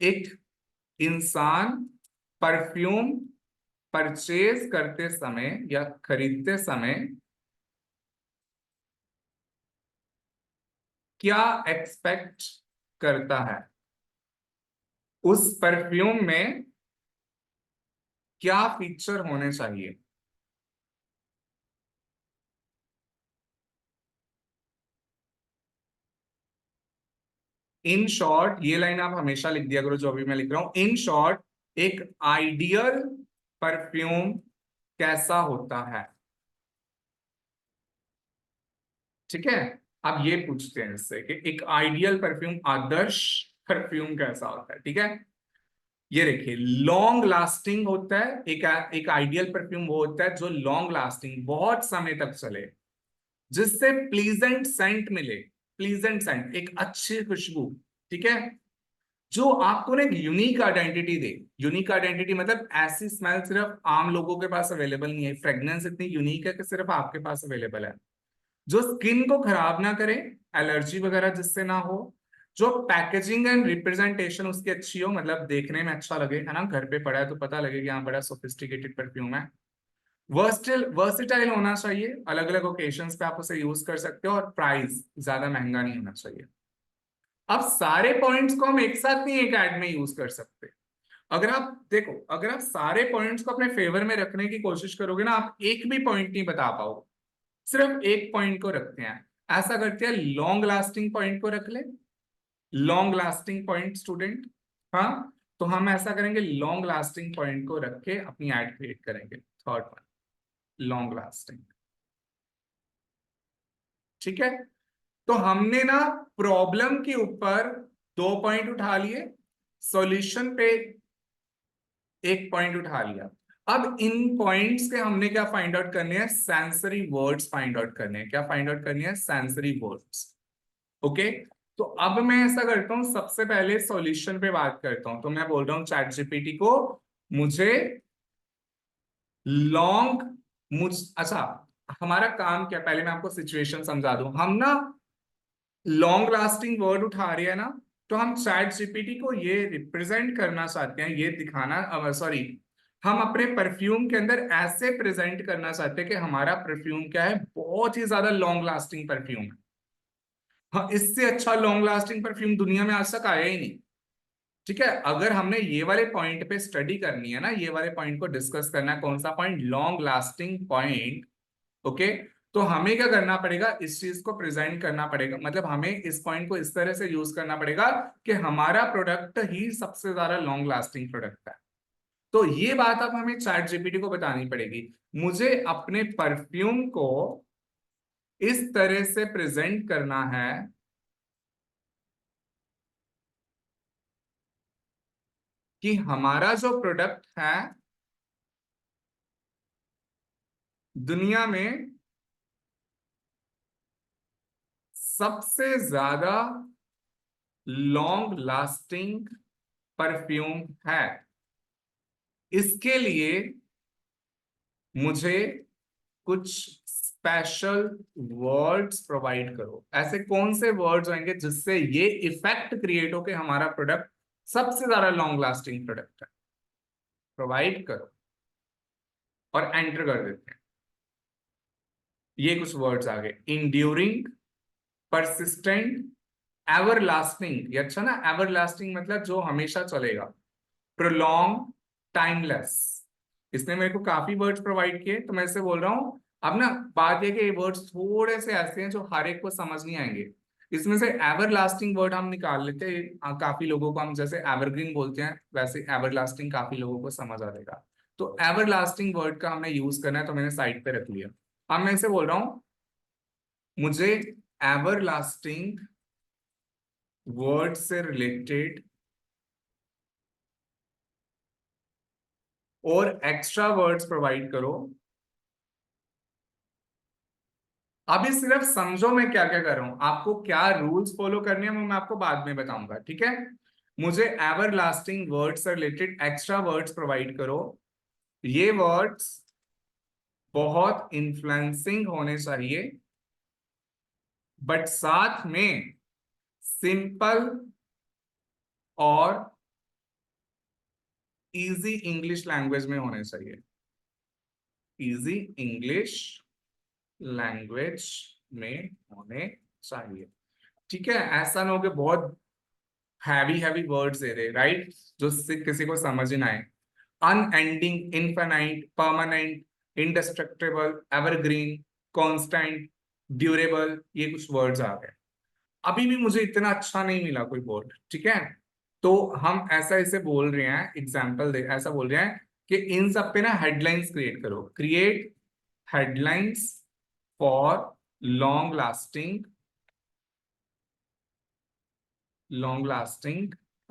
एक इंसान परफ्यूम परचेज करते समय या खरीदते समय क्या एक्सपेक्ट करता है, उस परफ्यूम में क्या फीचर होने चाहिए। इन शॉर्ट, ये लाइन आप हमेशा लिख दिया करो जो अभी मैं लिख रहा हूं। इन शॉर्ट, एक आइडियल परफ्यूम कैसा होता है, ठीक है। अब ये पूछते हैं इससे कि एक आइडियल परफ्यूम, आदर्श परफ्यूम कैसा होता है, ठीक है। ये देखिए, लॉन्ग लास्टिंग होता है। एक आइडियल परफ्यूम वो होता है जो लॉन्ग लास्टिंग, बहुत समय तक चले, जिससे प्लीजेंट सेंट मिले, प्लीजेंट सेंट, एक अच्छी खुशबू, ठीक है, जो आपको ना एक यूनिक आइडेंटिटी दे। यूनिक आइडेंटिटी मतलब ऐसी स्मेल सिर्फ आम लोगों के पास अवेलेबल नहीं है, फ्रेग्रेंस इतनी यूनिक है कि सिर्फ आपके पास अवेलेबल है, जो स्किन को खराब ना करे, एलर्जी वगैरह जिससे ना हो, जो पैकेजिंग एंड रिप्रेजेंटेशन उसकी अच्छी हो, मतलब देखने में अच्छा लगे, है ना, घर पे पड़ा है तो पता लगे कि हाँ बड़ा सोफिस्टिकेटेड परफ्यूम है। वर्सिटाइल होना चाहिए, अलग अलग ओकेशंस पे आप उसे यूज कर सकते हो, और प्राइस ज्यादा महंगा नहीं होना चाहिए। अब सारे पॉइंट्स को हम एक साथ नहीं एक ऐड में यूज कर सकते। अगर आप देखो, अगर आप सारे पॉइंट्स को अपने फेवर में रखने की कोशिश करोगे ना, आप एक भी पॉइंट नहीं बता पाओगे। सिर्फ एक पॉइंट को रखते हैं, ऐसा करते हैं लॉन्ग लास्टिंग पॉइंट को रख ले, लॉन्ग लास्टिंग पॉइंट स्टूडेंट। हाँ, तो हम ऐसा करेंगे लॉन्ग लास्टिंग पॉइंट को रख के अपनी एड क्रिएट करेंगे, थर्ड वन लॉन्ग लास्टिंग। ठीक है, तो हमने ना प्रॉब्लम के ऊपर 2 पॉइंट उठा लिए, सॉल्यूशन पे एक पॉइंट उठा लिया। अब इन पॉइंट्स के हमने क्या फाइंड आउट करने हैं, सेंसरी वर्ड्स फाइंड आउट करने हैं। क्या फाइंड आउट करनी है, सेंसरी वर्ड्स। ओके, तो अब मैं ऐसा करता हूं, सबसे पहले सॉल्यूशन पे बात करता हूं। तो मैं बोल रहा हूं चैट जीपीटी को, मुझे लॉन्ग अच्छा, हमारा काम क्या, पहले मैं आपको सिचुएशन समझा दूं। हम ना लॉन्ग लास्टिंग वर्ड उठा रहे हैं ना, तो हम चैट जीपीटी को ये रिप्रेजेंट करना चाहते हैं, ये दिखाना, सॉरी, हम अपने परफ्यूम के अंदर ऐसे प्रेजेंट करना चाहते हैं कि हमारा परफ्यूम क्या है, बहुत ही ज्यादा लॉन्ग लास्टिंग परफ्यूम है। हाँ, इससे अच्छा लॉन्ग लास्टिंग परफ्यूम दुनिया में आज तक आया ही नहीं। ठीक है, अगर हमने ये वाले पॉइंट पे स्टडी करनी है ना, ये वाले पॉइंट को डिस्कस करना है, कौन सा point, long lasting point. Okay, तो हमें क्या करना पड़ेगा, इस चीज को प्रेजेंट करना पड़ेगा, मतलब हमें इस पॉइंट को इस तरह से यूज करना पड़ेगा कि हमारा प्रोडक्ट ही सबसे ज्यादा लॉन्ग लास्टिंग प्रोडक्ट है। तो ये बात अब हमें चैट जीपीटी को बतानी पड़ेगी, मुझे अपने परफ्यूम को इस तरह से प्रेजेंट करना है कि हमारा जो प्रोडक्ट है दुनिया में सबसे ज्यादा लॉन्ग लास्टिंग परफ्यूम है। इसके लिए मुझे कुछ स्पेशल वर्ड्स प्रोवाइड करो। ऐसे कौन से वर्ड्स होंगे जिससे ये इफेक्ट क्रिएट हो कि हमारा प्रोडक्ट सबसे ज्यादा लॉन्ग लास्टिंग प्रोडक्ट है, प्रोवाइड करो। और एंटर कर देते हैं, ये कुछ वर्ड्स आ गए, इंड्यूरिंग, परसिस्टेंट, एवर लास्टिंग। ये अच्छा ना, एवर लास्टिंग मतलब जो हमेशा चलेगा, प्रोलॉन्ग, टाइमलेस। इसने मेरे को काफी वर्ड्स प्रोवाइड किए, तो मैं इससे बोल रहा हूं। अब ना बात यह कि ये वर्ड्स थोड़े से ऐसे हैं जो हर एक को समझ नहीं आएंगे। इसमें से एवर लास्टिंग वर्ड हम निकाल लेते हैं, काफी लोगों को हम जैसे एवरग्रीन बोलते हैं, वैसे एवर लास्टिंग काफी लोगों को समझ आ जाएगा। तो एवर लास्टिंग वर्ड का हमने यूज करना है, तो मैंने साइड पे रख लिया। अब मैं इसे बोल रहा हूं, मुझे एवर लास्टिंग वर्ड से रिलेटेड और एक्स्ट्रा वर्ड्स प्रोवाइड करो। अभी सिर्फ समझो मैं क्या क्या कर रहा हूं, आपको क्या रूल्स फॉलो करने हैं वो मैं आपको बाद में बताऊंगा। ठीक है, मुझे एवर लास्टिंग वर्ड्स से रिलेटेड एक्स्ट्रा वर्ड्स प्रोवाइड करो। ये वर्ड्स बहुत इन्फ्लुएंसिंग होने चाहिए, बट साथ में सिंपल और इजी इंग्लिश लैंग्वेज में होने चाहिए, इजी इंग्लिश लैंग्वेज में होने चाहिए। ठीक है, ऐसा ना हो कि बहुत हैवी हैवी वर्ड्स दे रहे, राइट, जो किसी को समझ ही ना आए। Unending, infinite, permanent, इंडेस्ट्रक्टिबल, evergreen, constant, durable, ये कुछ वर्ड्स आ गए। अभी भी मुझे इतना अच्छा नहीं मिला कोई वर्ड। ठीक है, तो हम ऐसा इसे बोल रहे हैं, एग्जाम्पल दे, ऐसा बोल रहे हैं कि इन सब पे ना हेडलाइंस क्रिएट करो, create headlines for long lasting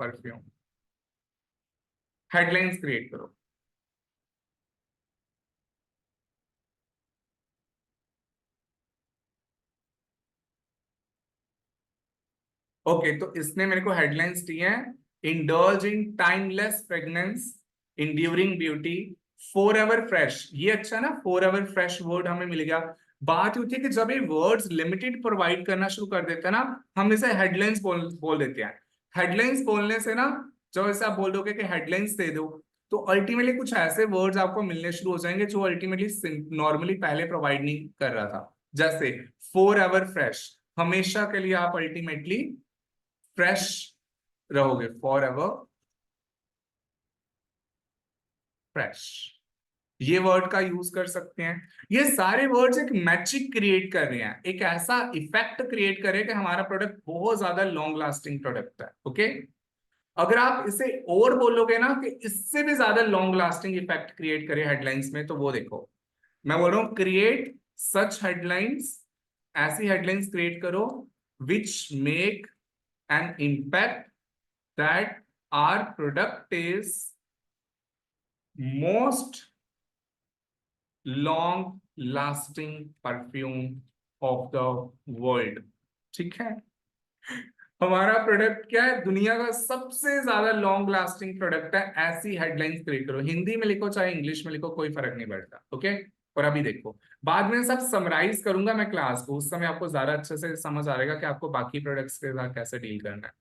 perfume. Headlines create करो। ओके, तो इसने मेरे को हेडलाइंस दी है, indulge in timeless fragrance, enduring beauty, for ever fresh. ये अच्छा ना, फॉर एवर फ्रेश वर्ड हमें मिल गया। बात होती है कि जब ये वर्ड्स लिमिटेड प्रोवाइड करना शुरू कर देते हैं ना, हम इसे हेडलाइंस बोल देते हैं। हेडलाइंस बोलने से ना, जब ऐसे आप बोल दोगे कि हेडलाइंस दे दो, तो अल्टीमेटली कुछ ऐसे वर्ड्स आपको मिलने शुरू हो जाएंगे जो अल्टीमेटली नॉर्मली पहले प्रोवाइड नहीं कर रहा था। जैसे फॉर एवर फ्रेश, हमेशा के लिए आप अल्टीमेटली फ्रेश रहोगे, फॉर एवर फ्रेश। ये वर्ड का यूज कर सकते हैं। ये सारे वर्ड्स एक मैजिक क्रिएट कर रहे हैं, एक ऐसा इफेक्ट क्रिएट कर रहे हैं कि हमारा प्रोडक्ट बहुत ज्यादा लॉन्ग लास्टिंग प्रोडक्ट है। ओके, अगर आप इसे और बोलोगे ना कि इससे भी ज्यादा लॉन्ग लास्टिंग इफेक्ट क्रिएट करे हेडलाइंस में, तो वो देखो, मैं बोल रहा हूं क्रिएट सच हेडलाइंस, ऐसी हेडलाइंस क्रिएट करो which make an impact that our product is most long lasting perfume of the world. ठीक है, हमारा प्रोडक्ट क्या है, दुनिया का सबसे ज्यादा लॉन्ग लास्टिंग प्रोडक्ट है। ऐसी हेडलाइंस क्रिएट करो, हिंदी में लिखो चाहे इंग्लिश में लिखो, कोई फर्क नहीं पड़ता। ओके, और अभी देखो, बाद में सब समराइज करूंगा मैं क्लास को, उस समय आपको ज्यादा अच्छे से समझ आ जाएगा कि आपको बाकी प्रोडक्ट्स के साथ कैसे डील करना है।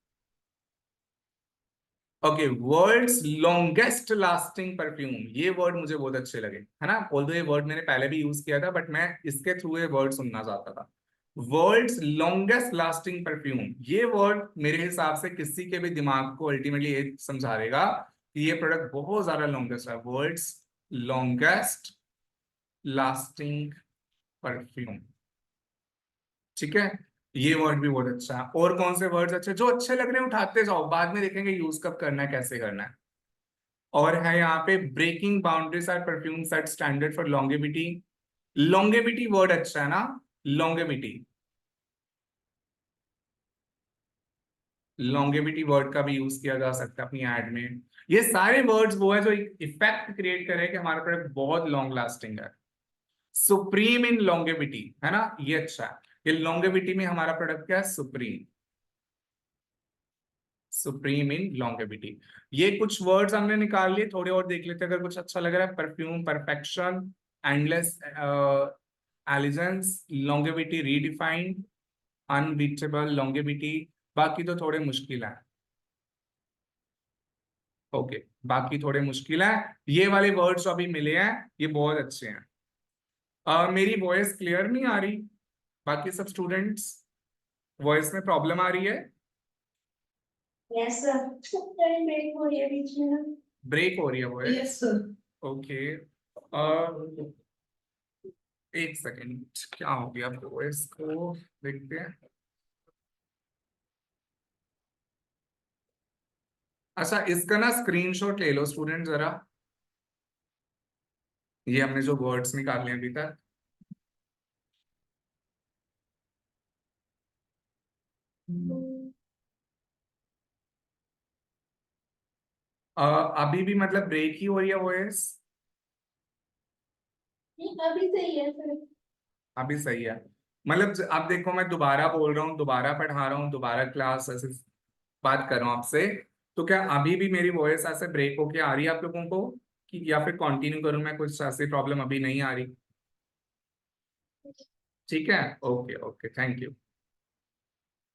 Okay, world's longest lasting perfume, ये वर्ड मुझे बहुत अच्छे लगे, है ना। ऑल्दो ये वर्ड मैंने पहले भी यूज किया था, बट मैं इसके थ्रू ये वर्ड सुनना चाहता था। वर्ल्ड्स लॉन्गेस्ट लास्टिंग परफ्यूम, ये वर्ड मेरे हिसाब से किसी के भी दिमाग को अल्टीमेटली ये समझा देगा कि ये प्रोडक्ट बहुत ज्यादा लॉन्गेस्ट है। वर्ल्ड्स लॉन्गेस्ट लास्टिंग परफ्यूम, ठीक है, ये वर्ड भी बहुत अच्छा है। और कौन से वर्ड्स अच्छे, जो अच्छे लग रहे हैं उठाते जाओ, बाद में देखेंगे यूज कब करना है, कैसे करना है। और है यहाँ पे breaking boundaries our perfume set standard for longevity. Longevity word अच्छा है ना, लॉन्गेविटी, लॉन्गेविटी वर्ड का भी यूज किया जा सकता है अपनी एड में। ये सारे वर्ड्स वो है जो इफेक्ट क्रिएट करे कि हमारा प्रोडक्ट बहुत लॉन्ग लास्टिंग है। सुप्रीम इन लॉन्गेविटी, है ना, ये अच्छा है। ये लॉन्गेविटी में हमारा प्रोडक्ट क्या है, सुप्रीम, सुप्रीम इन लॉन्गेविटी। ये कुछ वर्ड्स हमने निकाल लिए, थोड़े और देख लेते हैं अगर कुछ अच्छा लग रहा है। Perfume, perfection, endless elegance, longevity redefined, unbeatable, longevity. बाकी तो थोड़े मुश्किल है। ओके, बाकी थोड़े मुश्किल है। ये वाले वर्ड्स जो अभी मिले हैं ये बहुत अच्छे हैं। मेरी वॉइस क्लियर नहीं आ रही, बाकी सब स्टूडेंट्स, वॉइस में प्रॉब्लम आ रही है? यस सर, टाइम ब्रेक हो रही है बीच में ना। ब्रेक हो रही है वॉइस? Yes sir. ओके, एक सेकेंड, क्या हो गया वॉइस को, देखते हैं। अच्छा, इसका ना स्क्रीनशॉट ले लो स्टूडेंट जरा, ये हमने जो वर्ड्स निकाले हैं अभी तक। अभी भी मतलब ब्रेक ही हो रही है वॉइस? अभी सही है सर। अभी सही है? मतलब अब देखो, मैं दोबारा बोल रहा हूँ, दोबारा पढ़ा रहा हूँ, दोबारा क्लास ऐसे बात कर रहा हूँ आपसे, तो क्या अभी भी मेरी वॉइस ऐसे ब्रेक होके आ रही है आप लोगों को, कि या फिर कंटिन्यू करूँ मैं, कुछ ऐसी प्रॉब्लम अभी नहीं आ रही? ठीक है, ओके ओके, थैंक यू।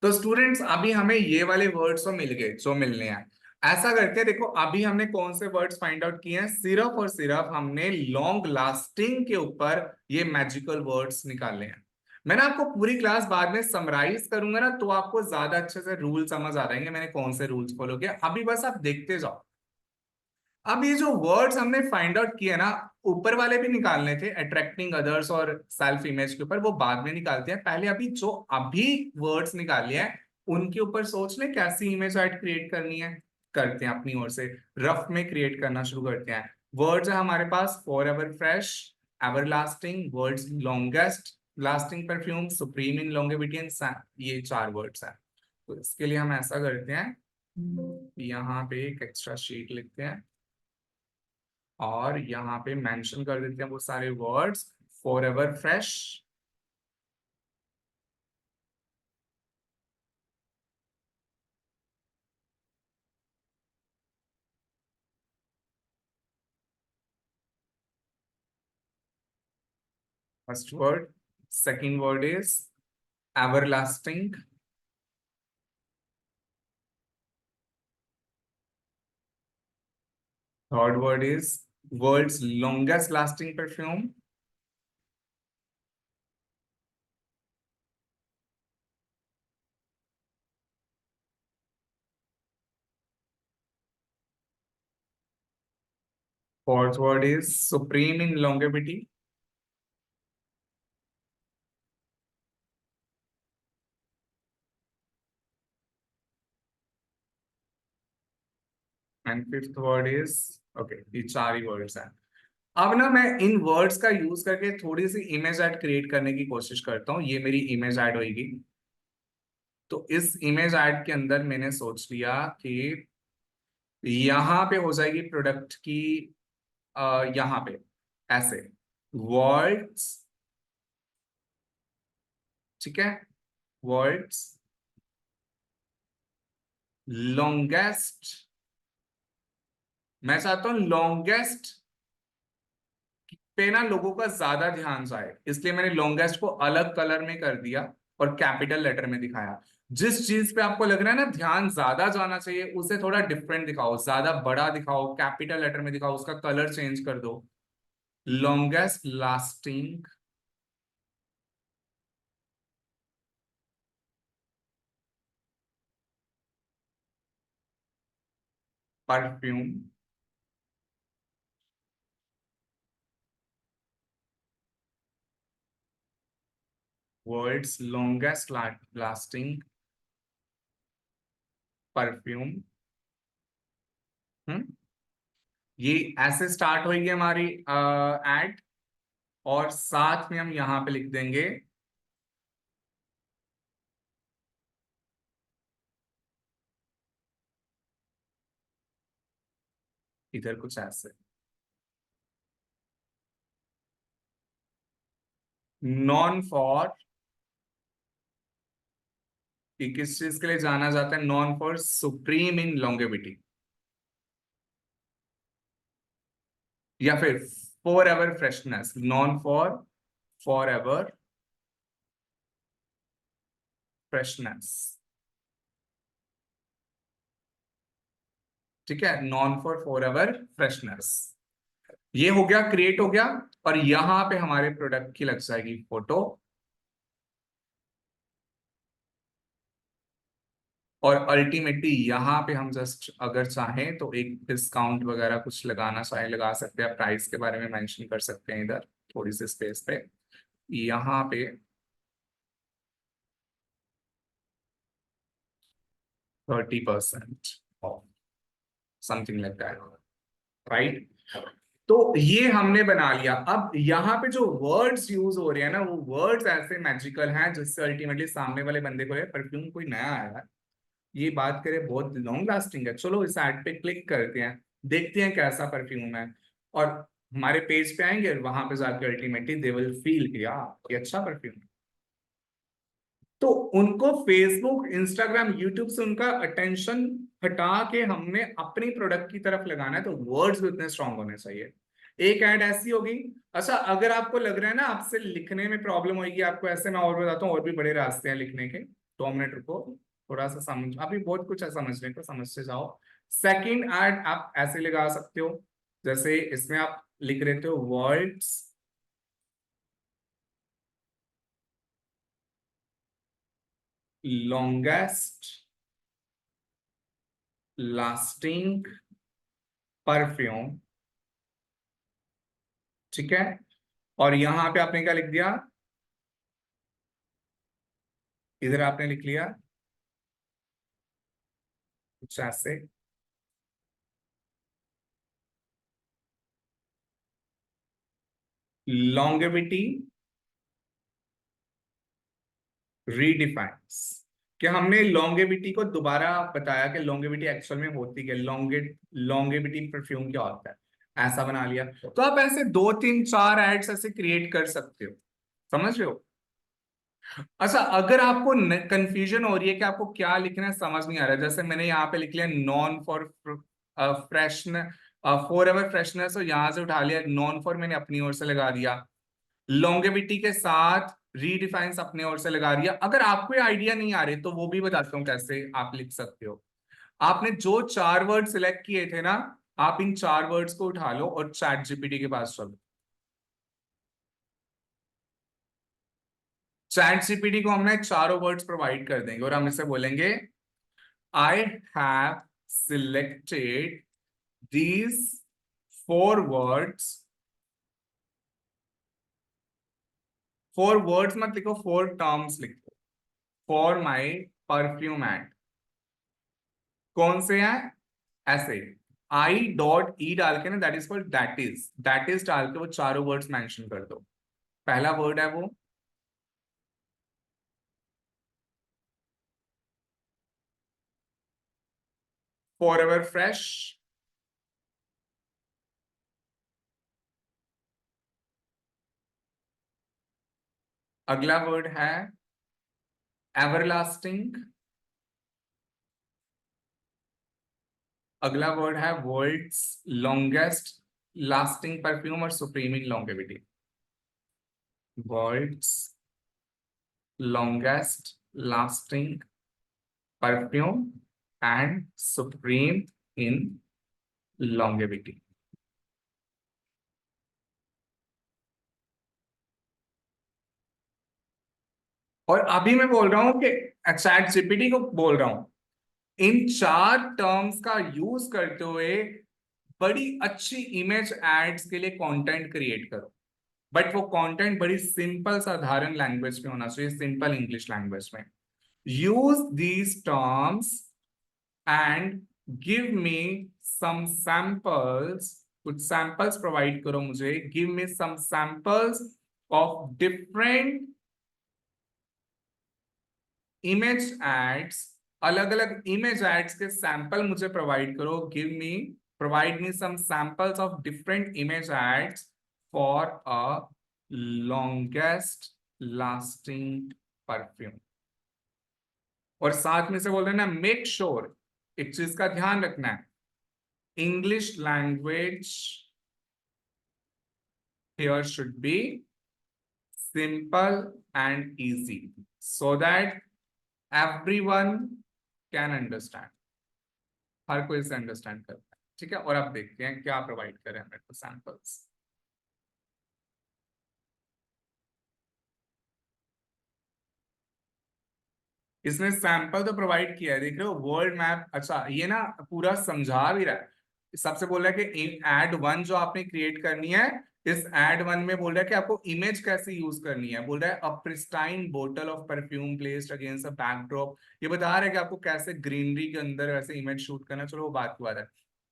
तो स्टूडेंट्स, अभी हमें ये वाले वर्ड्स तो मिल गए जो मिलने हैं। ऐसा करके देखो, अभी हमने कौन से वर्ड्स फाइंड आउट किए हैं, सिर्फ और सिर्फ हमने लॉन्ग लास्टिंग के ऊपर ये मैजिकल वर्ड्स निकाले हैं। मैं ना आपको पूरी क्लास बाद में समराइज करूंगा ना, तो आपको ज्यादा अच्छे से रूल समझ आ जाएंगे, मैंने कौन से रूल्स फॉलो किए। अभी बस आप देखते जाओ। अब ये जो वर्ड्स हमने फाइंड आउट किए ना, ऊपर वाले भी निकालने थे, अट्रैक्टिंग अदर्स और सेल्फ इमेज के ऊपर, वो बाद में निकालते हैं। पहले अभी जो अभी वर्ड्स निकाले हैं उनके ऊपर सोच ले कैसी इमेज ऐड क्रिएट करनी है, करते हैं अपनी ओर से, रफ में क्रिएट करना शुरू करते हैं। वर्ड्स है हमारे पास, forever fresh, everlasting, words longest lasting perfume, supreme in longevity and, ये चार वर्ड्स हैं। तो इसके लिए हम ऐसा करते हैं, यहाँ पे एक एक्स्ट्रा शीट लिखते हैं और यहाँ पे मेंशन कर देते हैं वो सारे words. Forever fresh, first word. Second word is everlasting. Third word is world's longest lasting perfume. Fourth word is supreme in longevity. And fifth word is okay, ये चार ही वर्ड्स हैं। अब ना मैं इन वर्ड्स का यूज करके थोड़ी सी image add create करने की कोशिश करता हूँ। ये मेरी इमेज ऐड होगी। तो इस इमेज ऐड के अंदर मैंने सोच लिया कि यहाँ पे हो जाएगी प्रोडक्ट की यहाँ पे ऐसे वर्ड्स, ठीक है, वर्ड्स लॉन्गेस्ट। मैं चाहता हूं लॉन्गेस्ट पे ना लोगों का ज्यादा ध्यान जाए, इसलिए मैंने लॉन्गेस्ट को अलग कलर में कर दिया और कैपिटल लेटर में दिखाया। जिस चीज पे आपको लग रहा है ना ध्यान ज्यादा जाना चाहिए, उसे थोड़ा डिफरेंट दिखाओ, ज्यादा बड़ा दिखाओ, कैपिटल लेटर में दिखाओ, उसका कलर चेंज कर दो। Longest lasting perfume, words longest lasting perfume. Hmm, ये ऐसे स्टार्ट होगी हमारी एड, और साथ में हम यहां पे लिख देंगे इधर कुछ ऐसे नॉन फॉर, कि किस चीज के लिए जाना जाता है, non for supreme in longevity, या फिर for ever freshness, non for ever freshness, ठीक है, नॉन फॉर एवर फ्रेशनेस। ये हो गया, क्रिएट हो गया, और यहां पे हमारे प्रोडक्ट की लग जाएगी फोटो। और अल्टीमेटली यहाँ पे हम जस्ट अगर चाहें तो एक डिस्काउंट वगैरह कुछ लगाना चाहे लगा सकते हैं, प्राइस के बारे में मेंशन कर सकते हैं इधर थोड़ी सी स्पेस पे, यहाँ पे 30% of, something like that, right. तो ये हमने बना लिया। अब यहाँ पे जो वर्ड्स यूज हो रहे हैं ना, वो वर्ड्स ऐसे मैजिकल हैं जिससे अल्टीमेटली सामने वाले बंदे को परफ्यूम कोई नया आया है, ये बात करें बहुत लॉन्ग लास्टिंग है, चलो इस एड पे क्लिक करते हैं, देखते हैं कैसा परफ्यूम है, और हमारे पेज पे आएंगे और वहां पे जाके अल्टीमेटली दे विल फील कि यार ये अच्छा परफ्यूम है। तो उनको फेसबुक, इंस्टाग्राम, यूट्यूब से उनका अटेंशन हटा के हमने अपनी प्रोडक्ट की तरफ लगाना है, तो वर्ड्स भी उतने स्ट्रांग होने चाहिए। एक ऐड ऐसी होगी। अच्छा, अगर आपको लग रहा है ना आपसे लिखने में प्रॉब्लम होगी, आपको ऐसे, मैं और बताता हूँ, और भी बड़े रास्ते हैं लिखने के, 2 मिनट रुको, थोड़ा सा समझ, अभी बहुत कुछ है समझने को, समझते जाओ। सेकंड ऐड आप ऐसे लगा सकते हो, जैसे इसमें आप लिख रहे हो वर्ड्स लॉन्गेस्ट लास्टिंग परफ्यूम, ठीक है, और यहां पे आपने क्या लिख दिया, इधर आपने लिख लिया कुछ ऐसे लॉन्गेविटी रीडिफाइंस, कि हमने लॉन्गेविटी को दोबारा बताया कि लॉन्गेविटी एक्चुअल में होती है, लॉन्गेविटी परफ्यूम क्या होता है, ऐसा बना लिया। तो आप ऐसे 2 3 4 एड्स ऐसे क्रिएट कर सकते हो, समझ रहे हो। अच्छा, अगर आपको कंफ्यूजन हो रही है कि आपको क्या लिखना है, समझ नहीं आ रहा है, जैसे मैंने यहाँ पे लिख लिया non for freshen, for ever freshness, और यहां से उठा लिया नॉन फॉर, मैंने अपनी ओर से लगा दिया, लॉन्गेविटी के साथ रीडिफाइंस अपने ओर से लगा दिया। अगर आपको आइडिया नहीं आ रहे तो वो भी बताता हूँ कैसे आप लिख सकते हो। आपने जो 4 वर्ड सिलेक्ट किए थे ना, आप इन 4 वर्ड्स को उठा लो और चैट जीपीटी के पास चलो। चैट जीपीटी को हमने चारों वर्ड्स प्रोवाइड कर देंगे और हम इसे बोलेंगे I have selected these 4 words, 4 words मत लिखो, 4 terms लिखो for my perfume ad। कौन से हैं? ऐसे I.E डाल के ना, that is called that is डाल के वो चारों वर्ड्स मेंशन कर दो। पहला वर्ड है वो फॉरएवर फ्रेश, अगला वर्ड है एवरलास्टिंग, अगला वर्ड है वर्ल्ड्स लॉन्गेस्ट लास्टिंग परफ्यूम और supreme in longevity. World's longest lasting perfume and supreme in longevity. और अभी मैं बोल रहा हूं कि चैट जीपीटी को बोल रहा हूं, इन 4 टर्म्स का यूज करते हुए बड़ी अच्छी इमेज एड्स के लिए कंटेंट क्रिएट करो। बट वो कंटेंट बड़ी सिंपल साधारण लैंग्वेज में होना चाहिए, सिंपल इंग्लिश लैंग्वेज में। Use these terms and give me some samples, कुछ सैंपल्स प्रोवाइड करो मुझे। Give me some samples of different image ads, अलग अलग इमेज एड्स के सैंपल मुझे प्रोवाइड करो। Provide me some samples of different image ads for a longest lasting perfume. और साथ में से बोल रहे ना, मेक श्योर, एक चीज का ध्यान रखना है, English language here should be simple and easy so that everyone can understand, हर कोई इसे अंडरस्टैंड करता है। ठीक है, और अब देखते हैं क्या प्रोवाइड करें हमें को सैंपल्स। इसने सैंपल तो प्रोवाइड किया है, देख रहे हो, वर्ल्ड मैप। अच्छा, ये ना पूरा समझा भी रहा है। सबसे बोल रहा है कि एड 1 जो आपने क्रिएट करनी है, इस एड 1 में बोल रहा है कि आपको इमेज कैसे यूज करनी है। बोल रहा है अ प्रिस्टाइन बोतल of perfume placed against a backdrop. ये बता रहा है कि आपको कैसे ग्रीनरी के अंदर वैसे इमेज शूट करना। चलो वो बात की बात है,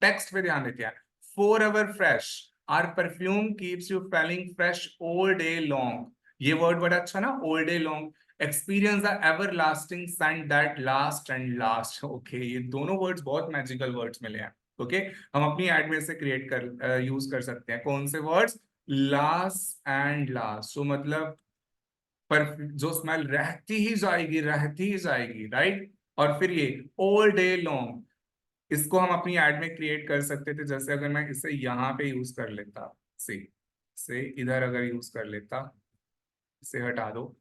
टेक्स्ट पे ध्यान देते हैं। Forever fresh, our perfume keeps you feeling fresh all day long. ये वर्ड बड़ा अच्छा ना, all day long. Experience the everlasting scent that last and last. Okay, ये दोनों वर्ड्स बहुत मैजिकल वर्ड्स मिले हैं। ओके, हम अपनी एड में से क्रिएट कर यूज कर सकते हैं। कौन से वर्ड्स? लास्ट एंड लास्ट, तो मतलब पर जो स्मेल रहती ही जाएगी, राइट। और फिर ये ऑल डे लॉन्ग, इसको हम अपनी एड में क्रिएट कर सकते थे। जैसे अगर मैं इसे यहाँ पे यूज कर लेता, से इधर अगर यूज कर लेता, इसे हटा दो।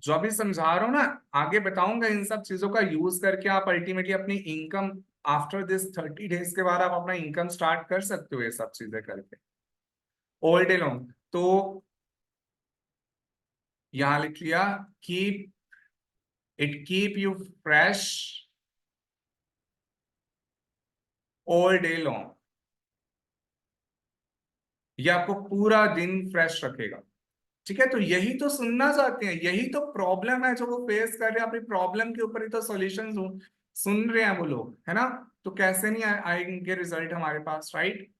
जो अभी समझा रहा हूं ना, आगे बताऊंगा, इन सब चीजों का यूज करके आप अल्टीमेटली अपनी इनकम आफ्टर दिस 30 डेज के बाद आप अपना इनकम स्टार्ट कर सकते हो ये सब चीजें करके ऑल डे लॉन्ग। तो यहां लिख लिया, keep it keep you fresh all day long. ये आपको पूरा दिन फ्रेश रखेगा। ठीक है, तो यही तो सुनना चाहते हैं, यही तो प्रॉब्लम है जो वो फेस कर रहे हैं। अपनी प्रॉब्लम के ऊपर ही तो सॉल्यूशन सुन रहे हैं वो लोग, है ना। तो कैसे नहीं आएंगे रिजल्ट हमारे पास, राइट।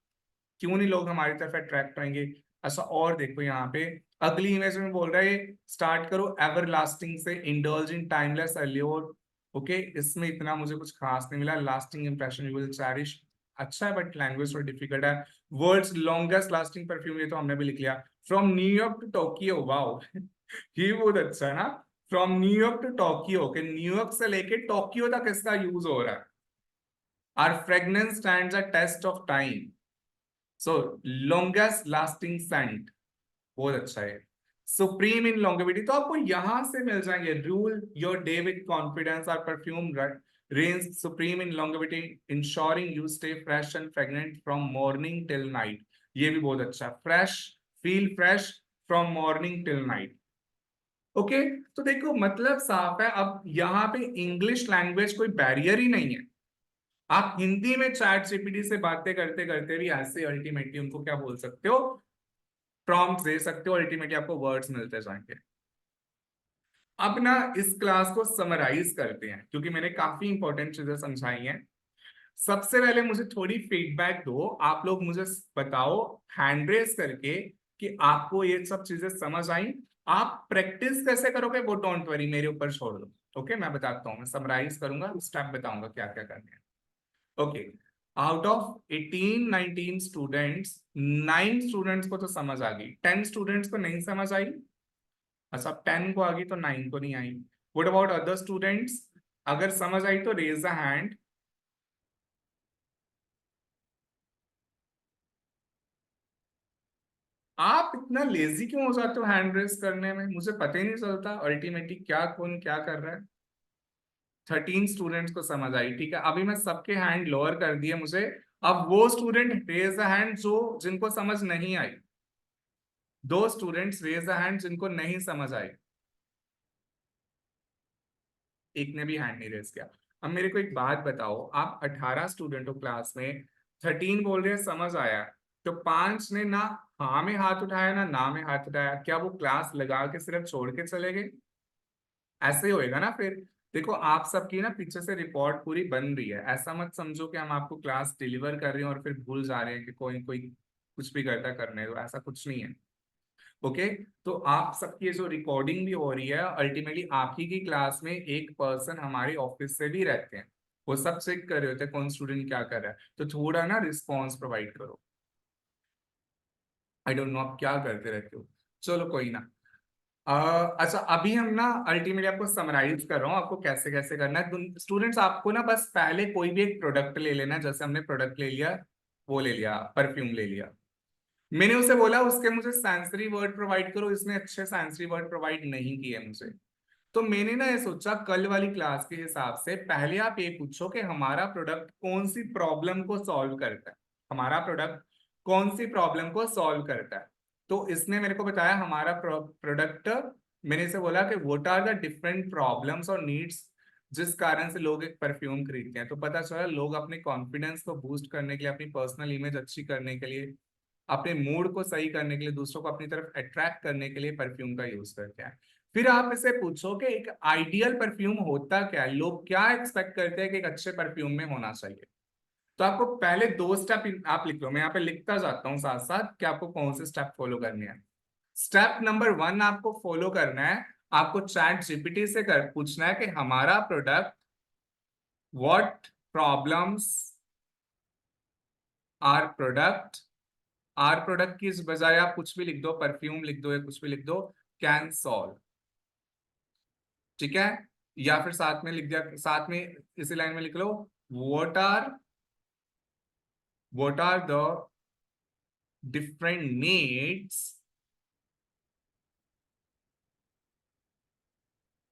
क्यों नहीं लोग हमारी तरफ अट्रैक्ट होंगे। अच्छा, और देखो यहाँ पे अगली इमेज में बोल रहा है स्टार्ट करो एवर लास्टिंग से, indulge in timeless allure. Okay, इसमें इतना मुझे कुछ खास नहीं मिला। Lasting impression you will cherish, अच्छा है, बट लैंग्वेज थोड़ा डिफिकल्ट है। वर्ल्ड्स लॉन्गेस्ट लास्टिंग परफ्यूम, ये तो हमने भी लिख लिया। From New York to Tokyo, wow ये बहुत अच्छा है ना। फ्रॉम न्यूयॉर्क टू टोक्यो, कि न्यूयॉर्क से लेके टोक्यो तक इसका यूज हो रहा है। Our fragrance stands a test of time, so longest lasting scent, बहुत अच्छा है। सुप्रीम इन लॉन्गेविटी, तो आपको यहां से मिल जाएंगे। Rule your day with confidence, और perfume range supreme in longevity, ensuring you stay fresh and fragrant from morning till night. ये भी बहुत अच्छा, fresh, feel fresh from morning till night. Okay, तो देखो मतलब साफ है। अब यहाँ पे इंग्लिश लैंग्वेज कोई बैरियर ही नहीं है। आप हिंदी में चैट जीपीटी से बातें करते करते भी ऐसे अल्टीमेटली उनको क्या बोल सकते हो, प्रॉम्प्ट दे सकते हो, अल्टीमेटली आपको वर्ड्स मिलते जाएंगे। अब ना इस क्लास को समराइज करते हैं क्योंकि मैंने काफी इंपॉर्टेंट चीजें समझाई हैं। सबसे पहले मुझे थोड़ी फीडबैक दो, आप लोग मुझे बताओ हैंड रेस करके कि आपको ये सब चीजें समझ आई। आप प्रैक्टिस कैसे करोगे वो डोंट वरी, मेरे ऊपर छोड़ दो। ओके, मैं बताता हूँ, मैं समराइज करूंगा, स्टेप बताऊंगा क्या क्या करने हैं। Okay, out of 18 19 students, 9 students को तो समझ आ गई, 10 स्टूडेंट्स को नहीं समझ आई। अच्छा, 10 को आ गई तो 9 को नहीं आई। What about other students? अगर समझ आई तो रेज द हैंड। आप इतना लेजी क्यों हो जाते हो हैंड रेस करने में? मुझे पता ही नहीं चलता अल्टीमेटली क्या कौन क्या कर रहा है। 13 स्टूडेंट्स को समझ आई, ठीक है। अभी मैं सबके हैंड लोअर कर दिए मुझे। अब वो स्टूडेंट रेज द हैंड जो जिनको समझ नहीं आई। दो स्टूडेंट्स रेज द हैंड जिनको नहीं समझ आई। एक ने भी हैंड नहीं रेज किया। अब मेरे को एक बात बताओ, आप 18 स्टूडेंट हो क्लास में, 13 बोल रहे हैं समझ आया, तो 5 ने ना हाँ में हाथ उठाया ना में हाथ उठाया, क्या वो क्लास लगा के सिर्फ छोड़ के चले गए? ऐसे ही होएगा ना फिर। देखो आप सबकी ना पीछे से रिपोर्ट पूरी बन रही है, ऐसा मत समझो कि हम आपको क्लास डिलीवर कर रहे हैं और फिर भूल जा रहे हैं कि कोई कोई कुछ भी करता करने दो, ऐसा कुछ नहीं है। ओके, तो आप सबकी ये जो रिकॉर्डिंग भी हो रही है, अल्टीमेटली आप ही की क्लास में एक पर्सन हमारे ऑफिस से भी रहते हैं, वो सब चेक कर रहे होते हैं कौन स्टूडेंट क्या कर रहा है, तो थोड़ा ना रिस्पॉन्स प्रोवाइड करो। आई डोंट नो आप क्या करते रहते हो, चलो कोई ना। अच्छा, अभी हम ना अल्टीमेटली आपको समराइज कर रहा हूँ आपको कैसे कैसे करना है। स्टूडेंट्स आपको ना बस पहले कोई भी एक प्रोडक्ट ले लेना, जैसे हमने प्रोडक्ट ले लिया, वो ले लिया, परफ्यूम ले लिया। मैंने उसे बोला उसके मुझे सेंसरी वर्ड प्रोवाइड करो, इसने अच्छे सेंसरी वर्ड प्रोवाइड नहीं किए मुझे। तो मैंने ना ये सोचा कल वाली क्लास के हिसाब से पहले आप ये पूछो कि हमारा प्रोडक्ट कौन सी प्रॉब्लम को सॉल्व करता है, हमारा प्रोडक्ट कौन सी प्रॉब्लम को सॉल्व करता है। तो इसने मेरे को बताया हमारा प्रोडक्ट, मैंने इसे बोला कि what are the different problems और नीड्स जिस कारण से लोग एक परफ्यूम खरीदते हैं। तो पता चला लोग अपने कॉन्फिडेंस को बूस्ट करने के लिए, अपनी पर्सनल इमेज अच्छी करने के लिए, अपने मूड को सही करने के लिए, दूसरों को अपनी तरफ अट्रैक्ट करने के लिए परफ्यूम का यूज करते हैं। फिर आप इसे पूछो कि एक आइडियल परफ्यूम होता क्या है, लोग क्या एक्सपेक्ट करते हैं कि एक अच्छे परफ्यूम में होना चाहिए। तो आपको पहले 2 स्टेप आप लिख लो, मैं यहाँ पे लिखता जाता हूँ साथ साथ कि आपको कौन से स्टेप फॉलो करने हैं। स्टेप नंबर 1 आपको फॉलो करना है, आपको चैट जीपीटी से कर पूछना है कि हमारा product what problems our product, our product की इस बजाय आप कुछ भी लिख दो, परफ्यूम लिख दो या कुछ भी लिख दो, कैन सॉल्व। ठीक है, या फिर साथ में लिख दिया, साथ में इसी लाइन में लिख लो, what are the different needs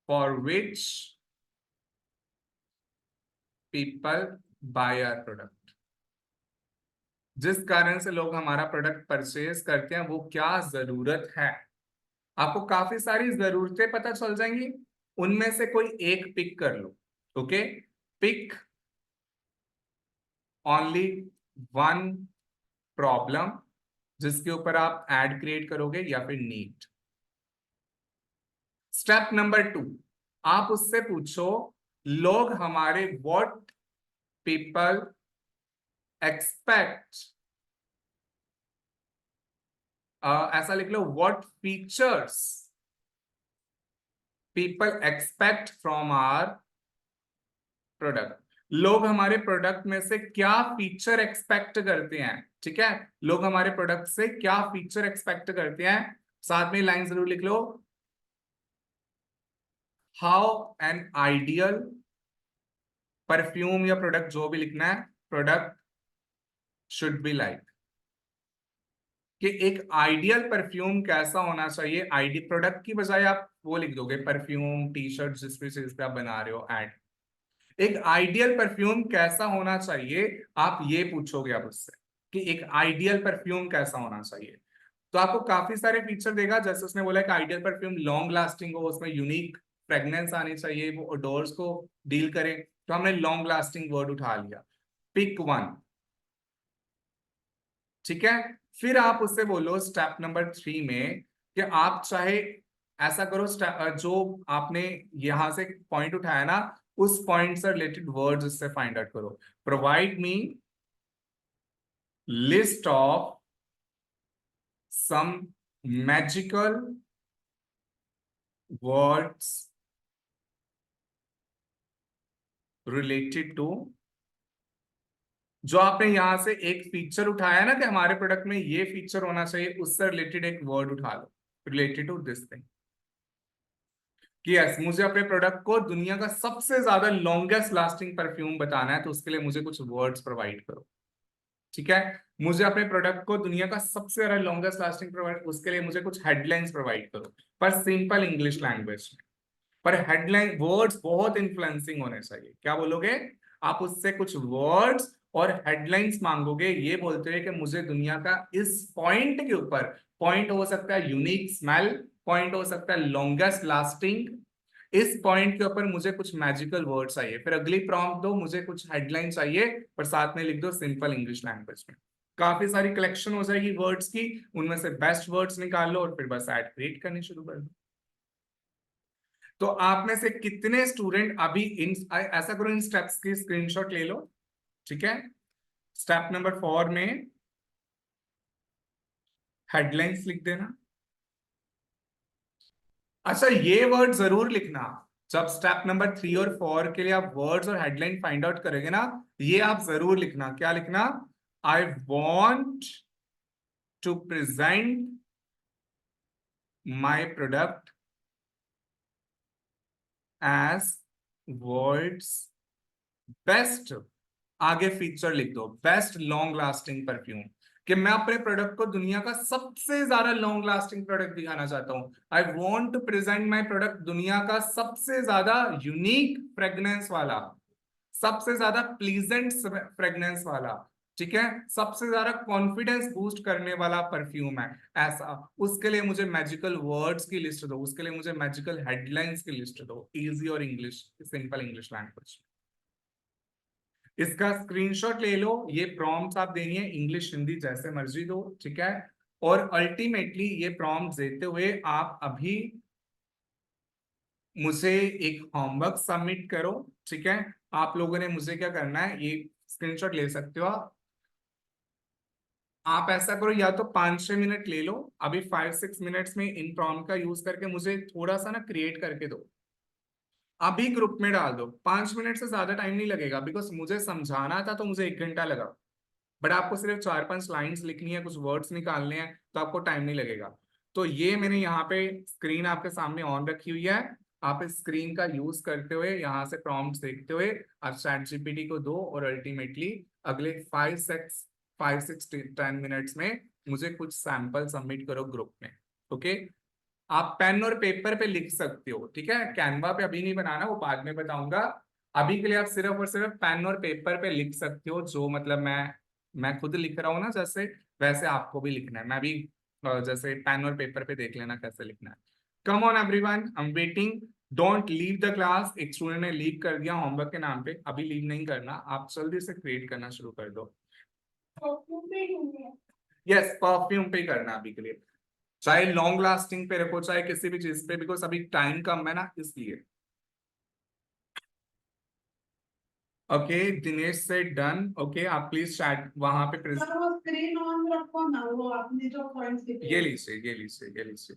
for which people buy our product, जिस कारण से लोग हमारा प्रोडक्ट परचेज करते हैं वो क्या जरूरत है। आपको काफी सारी जरूरतें पता चल जाएंगी, उनमें से कोई एक पिक कर लो। Okay, pick only one problem जिसके ऊपर आप एड क्रिएट करोगे या फिर नीड। स्टेप नंबर 2, आप उससे पूछो लोग हमारे व्हाट पीपल एक्सपेक्ट, ऐसा लिख लो, what features people expect from our product. लोग हमारे प्रोडक्ट में से क्या फीचर एक्सपेक्ट करते हैं, ठीक है, लोग हमारे प्रोडक्ट से क्या फीचर एक्सपेक्ट करते हैं। साथ में लाइन जरूर लिख लो, हाउ एन आइडियल परफ्यूम या प्रोडक्ट जो भी लिखना है, प्रोडक्ट शुड बी लाइक, कि एक आइडियल परफ्यूम कैसा होना चाहिए। आईडी प्रोडक्ट की बजाय आप वो लिख दोगे परफ्यूम, टी शर्ट, जिस भी चीज पे आप बना रहे हो एड, एक आइडियल परफ्यूम कैसा होना चाहिए, आप ये पूछोगे अब उससे कि एक आइडियल परफ्यूम कैसा होना चाहिए। तो आपको काफी सारे फीचर देगा, जैसे उसने बोला कि आइडियल परफ्यूम लॉन्ग लास्टिंग हो, उसमें यूनिक फ्रेग्रेंस आनी चाहिए, वो ओडोर्स को डील करे, तो हमने लॉन्ग लास्टिंग वर्ड उठा लिया, पिक वन। ठीक है, फिर आप उससे बोलो स्टेप नंबर 3 में कि आप चाहे ऐसा करो, जो आपने यहां से पॉइंट उठाया ना, उस पॉइंट से रिलेटेड वर्ड्स उससे फाइंड आउट करो। Provide me list of some magical words related to, जो आपने यहां से एक फीचर उठाया ना कि हमारे प्रोडक्ट में ये फीचर होना चाहिए, उससे रिलेटेड एक वर्ड उठा लो रिलेटेड टू दिस थिंग। कि यस, मुझे अपने प्रोडक्ट को दुनिया का सबसे ज्यादा लॉन्गेस्ट लास्टिंग परफ्यूम बताना है, तो उसके लिए मुझे कुछ वर्ड्स प्रोवाइड करो। ठीक है, मुझे अपने प्रोडक्ट को दुनिया का सबसे ज्यादा लॉन्गेस्ट लास्टिंग प्रोवाइड, उसके लिए मुझे कुछ हेडलाइंस प्रोवाइड करो, पर सिंपल इंग्लिश लैंग्वेज में। पर हेडलाइन वर्ड्स बहुत इन्फ्लुएंसिंग होने चाहिए। क्या बोलोगे आप उससे? कुछ वर्ड्स और हेडलाइंस मांगोगे, ये बोलते हुए कि मुझे दुनिया का इस पॉइंट के ऊपर, पॉइंट हो सकता है यूनिक स्मेल, पॉइंट हो सकता है लॉन्गेस्ट लास्टिंग, इस पॉइंट के ऊपर मुझे कुछ मैजिकल वर्ड चाहिए। फिर अगली प्रॉम्प्ट दो, मुझे कुछ हेडलाइन चाहिए, पर साथ में लिख दो सिंपल इंग्लिश लैंग्वेज में। काफी सारी कलेक्शन हो जाएगी वर्ड्स की, उनमें से बेस्ट वर्ड्स निकाल लो और फिर बस ऐड क्रिएट करनी शुरू कर दो। तो आप में से कितने स्टूडेंट अभी इन, ऐसा करो, इन स्टेप्स की स्क्रीनशॉट ले लो। ठीक है, स्टेप नंबर 4 में हेडलाइंस लिख देना। अच्छा, ये वर्ड जरूर लिखना, जब स्टेप नंबर 3 और 4 के लिए आप वर्ड्स और हेडलाइन फाइंड आउट करेंगे ना, ये आप जरूर लिखना। क्या लिखना? I want to present my product as world's best, आगे फीचर लिख दो, बेस्ट लॉन्ग लास्टिंग परफ्यूम, कि मैं अपने प्रोडक्ट को दुनिया का सबसे ज्यादा लॉन्ग लास्टिंग प्रोडक्ट दिखाना चाहता हूं। I want to present my product दुनिया का सबसे ज्यादा यूनिक फ्रेग्रेंस वाला, सबसे ज्यादा प्लीजेंट फ्रेग्रेंस वाला, ठीक है, सबसे ज्यादा कॉन्फिडेंस बूस्ट करने वाला परफ्यूम है ऐसा। उसके लिए मुझे मैजिकल वर्ड्स की लिस्ट दो, उसके लिए मुझे मैजिकल हेडलाइंस की लिस्ट दो, इजी और इंग्लिश, सिंपल इंग्लिश लैंग्वेज। इसका स्क्रीनशॉट ले लो, ये प्रॉम्प्ट्स आप देनी है, इंग्लिश हिंदी जैसे मर्जी दो। ठीक है, और अल्टीमेटली ये प्रॉम्प्ट देते हुए आप अभी मुझे एक होमवर्क सबमिट करो। ठीक है, आप लोगों ने मुझे क्या करना है, ये स्क्रीनशॉट ले सकते हो आप ऐसा करो, या तो 5-6 मिनट ले लो अभी, 5-6 मिनट्स में इन प्रॉम्प्ट का यूज करके मुझे थोड़ा सा ना क्रिएट करके दो, अभी ग्रुप में डाल दो। 5 मिनट से ज्यादा टाइम नहीं लगेगा, बिकॉज मुझे समझाना था तो मुझे 1 घंटा लगा, बट आपको सिर्फ 4-5 लाइंस लिखनी है, कुछ वर्ड्स निकालने हैं, तो आपको टाइम नहीं लगेगा। तो ये मैंने यहाँ पे स्क्रीन आपके सामने ऑन रखी हुई है, आप इस स्क्रीन का यूज करते हुए यहाँ से प्रॉम्प्ट्स देखते हुए आप चैट जीपीटी को दो, और अल्टीमेटली अगले 5-6 10 मिनट्स में मुझे कुछ सैंपल सबमिट करो ग्रुप में। ओके, आप पेन और पेपर पे लिख सकते हो। ठीक है, कैनवा पे अभी नहीं बनाना, वो बाद में बताऊंगा। अभी के लिए आप सिर्फ और सिर्फ पेन और पेपर पे लिख सकते हो, जो मतलब मैं खुद लिख रहा हूँ ना जैसे, वैसे आपको भी लिखना है। मैं भी जैसे पेन और पेपर पे देख लेना कैसे लिखना है। Come on everyone, I am waiting, don't leave the class. एक स्टूडेंट ने लीव कर दिया होमवर्क के नाम पे, अभी लीव नहीं करना, आप जल्दी से क्रिएट करना शुरू कर दो। यस, परफ्यूम पे करना अभी के लिए, चाहे लॉन्ग लास्टिंग पे रखो चाहे किसी भी चीज पे, बिकॉज अभी टाइम कम है ना, इसलिए। ओके, दिनेश से डन। ओके, आप प्लीज चैट वहां पे सर वो स्क्रीन ऑन रखो ना, वो आपने जो पॉइंट्स दिए ये लीजिए, ये लीजिए, ये लीजिए।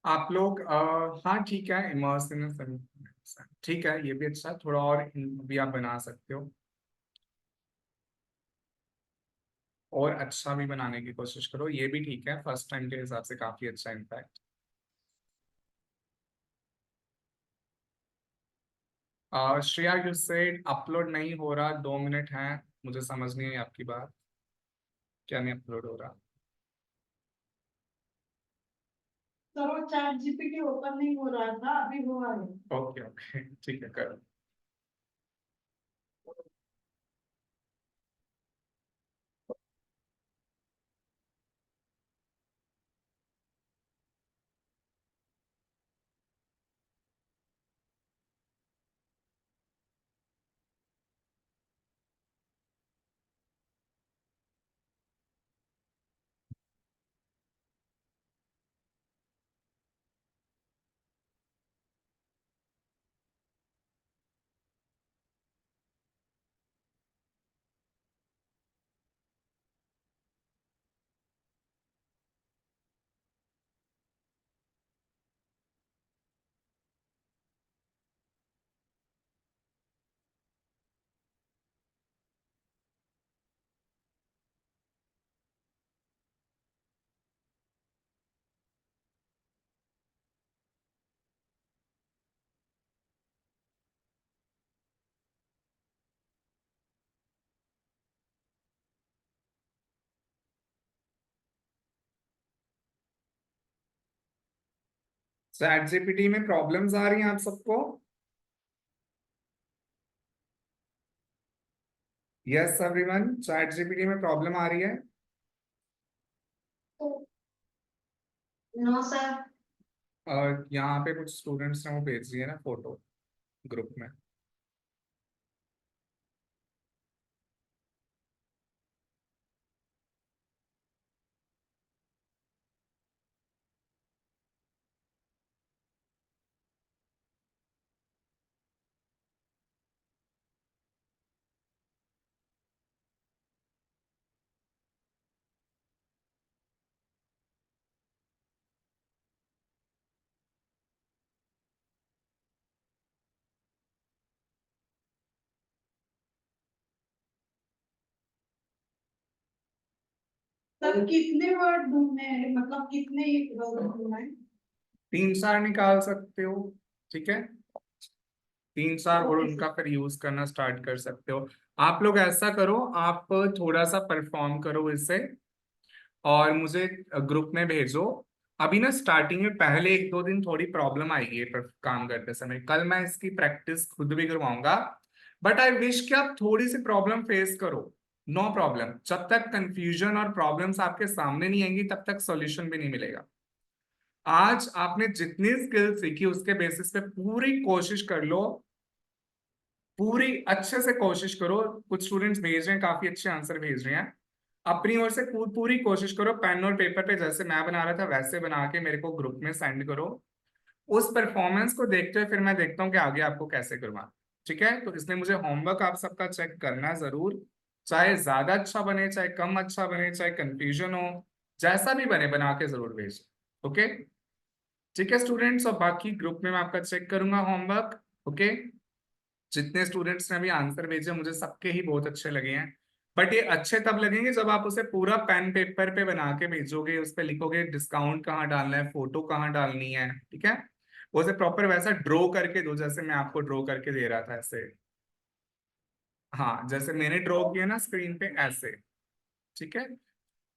आप लोग हाँ ठीक है, इमर्स इन, ठीक है, ये भी अच्छा, थोड़ा और भी आप बना सकते हो और अच्छा भी बनाने की कोशिश करो, ये भी ठीक है, फर्स्ट टाइम के हिसाब से काफी अच्छा impact. Shreya, you said upload नहीं हो रहा, 2 मिनट हैं, मुझे समझ नहीं है आपकी बात, क्या नहीं अपलोड हो रहा? तो चैट जीपीटी ओपन नहीं हो रहा था, अभी हुआ है। ओके ओके ठीक है, करो। चैट जीपीटी में प्रॉब्लम्स आ रही हैं आप सबको? यस एवरीवन, चैट जीपीटी में प्रॉब्लम आ रही है? No sir. और यहाँ पे कुछ स्टूडेंट्स ने वो भेज दिए ना फोटो ग्रुप में। सर कितने वर्ड ढूंढने हैं, मतलब कितने वर्ड ढूंढना है? 3-4 निकाल सकते हो, ठीक है, 3-4 वर्ड ओके उनका फिर यूज करना स्टार्ट कर सकते हो। आप लोग ऐसा करो, आप थोड़ा सा परफॉर्म करो इसे और मुझे ग्रुप में भेजो। अभी ना स्टार्टिंग में पहले 1-2 दिन थोड़ी प्रॉब्लम आएगी ये पर काम करते समय, कल मैं इसकी प्रैक्टिस खुद भी करवाऊंगा, बट आई विश कि आप थोड़ी सी प्रॉब्लम फेस करो। नो प्रॉब्लम, जब तक कंफ्यूजन और प्रॉब्लम्स आपके सामने नहीं आएंगी तब तक सॉल्यूशन भी नहीं मिलेगा। आज आपने जितनी स्किल सीखी उसके बेसिस पे पूरी कोशिश कर लो, पूरी अच्छे से कोशिश करो। कुछ स्टूडेंट्स भेज रहे हैं, काफी अच्छे आंसर भेज रहे हैं, अपनी ओर से पूरी कोशिश करो, पेन और पेपर पे जैसे मैं बना रहा था वैसे बना के मेरे को ग्रुप में सेंड करो। उस परफॉर्मेंस को देखते हुए फिर मैं देखता हूँ कि आगे आपको कैसे करवाना, ठीक है? तो इसलिए मुझे होमवर्क आप सबका चेक करना है जरूर, चाहे ज्यादा अच्छा बने चाहे कम अच्छा बने, चाहे कंफ्यूजन हो, जैसा भी बने बना के जरूर भेजो, ओके? ठीक है स्टूडेंट्स, और बाकी ग्रुप में मैं आपका चेक करूंगा होमवर्क, ओके? जितने स्टूडेंट्स ने अभी आंसर भेजे मुझे सबके ही बहुत अच्छे लगे हैं, बट ये अच्छे तब लगेंगे जब आप उसे पूरा पेन पेपर पे बना के भेजोगे, उस पे लिखोगे डिस्काउंट कहाँ डालना है, फोटो कहाँ डालनी है, ठीक है? उसे प्रॉपर वैसा ड्रॉ करके दो जैसे मैं आपको ड्रॉ करके दे रहा था ऐसे, हाँ जैसे मैंने ड्रॉ किया ना स्क्रीन पे ऐसे, ठीक है?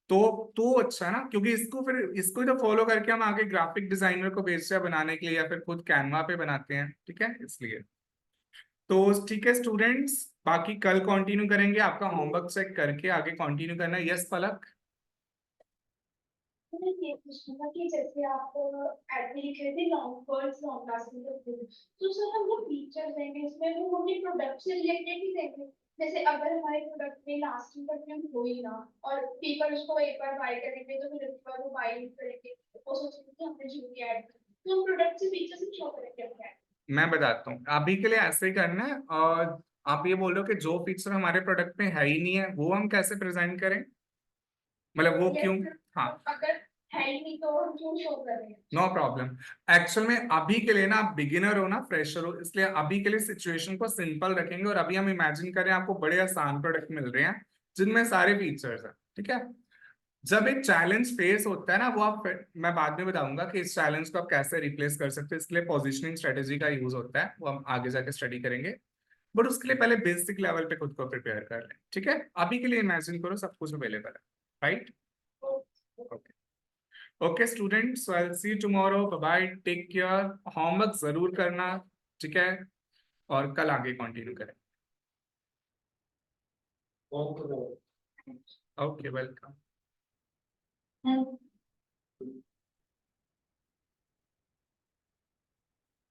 तो अच्छा है ना, क्योंकि इसको फिर इसको तो फॉलो करके हम आगे ग्राफिक डिजाइनर को भेजते हैं बनाने के लिए या फिर खुद कैनवा पे बनाते हैं, ठीक है? इसलिए तो ठीक है स्टूडेंट्स, बाकी कल कंटिन्यू करेंगे, आपका होमवर्क चेक करके आगे कंटिन्यू करना है। यस पलक? मैंने ये पूछना था कि जैसे आप ऐड में लिख रहे थे लॉन्ग वर्ड्स लॉन्ग लास्टिंग तो सर हम लोग फीचर देंगे इसमें, वो हमें प्रोडक्ट से रिलेटेड ही देंगे। जैसे अगर हमारे प्रोडक्ट में लास्टिंग का क्लेम हो ही ना और पीपल उसको एक बार बाय करेंगे तो फिर एक बार वो बाय नहीं करेंगे, वो सोचेंगे कि हमने झूठी ऐड की, तो हम प्रोडक्ट से फीचर से शो करेंगे अपने ad। मैं बताता हूँ, अभी के लिए ऐसे ही करना है। और आप ये बोल रहे हो कि जो फीचर हमारे प्रोडक्ट में है ही नहीं है वो हम कैसे प्रेजेंट करें, मतलब वो यस क्यों? सर, हाँ अगर है ही नहीं, तो हम क्यों शो कर रहे हैं? No problem. एक्चुअल में अभी के लिए ना आप बिगिनर हो ना, फ्रेशर हो, इसलिए अभी के लिए सिचुएशन को सिंपल रखेंगे और अभी हम इमेजिन करें आपको बड़े आसान प्रोडक्ट मिल रहे हैं जिनमें सारे फीचर्स हैं, ठीक है। जब एक चैलेंज फेस होता है ना, वो आप, मैं बाद में बताऊंगा कि इस चैलेंज को आप कैसे रिप्लेस कर सकते हैं, इसके लिए पोजिशनिंग स्ट्रेटेजी का यूज होता है, वो हम आगे जाके स्टडी करेंगे। बट उसके लिए पहले बेसिक लेवल पे खुद को प्रिपेयर कर लें, ठीक है। अभी के लिए इमेजिन करो सब कुछ अवेलेबल है, right. Okay, okay student, so I will see you tomorrow, bye bye, take care, homework जरूर करना, ठीक है, और कल आगे कंटिन्यू करें। Okay, welcome. Okay.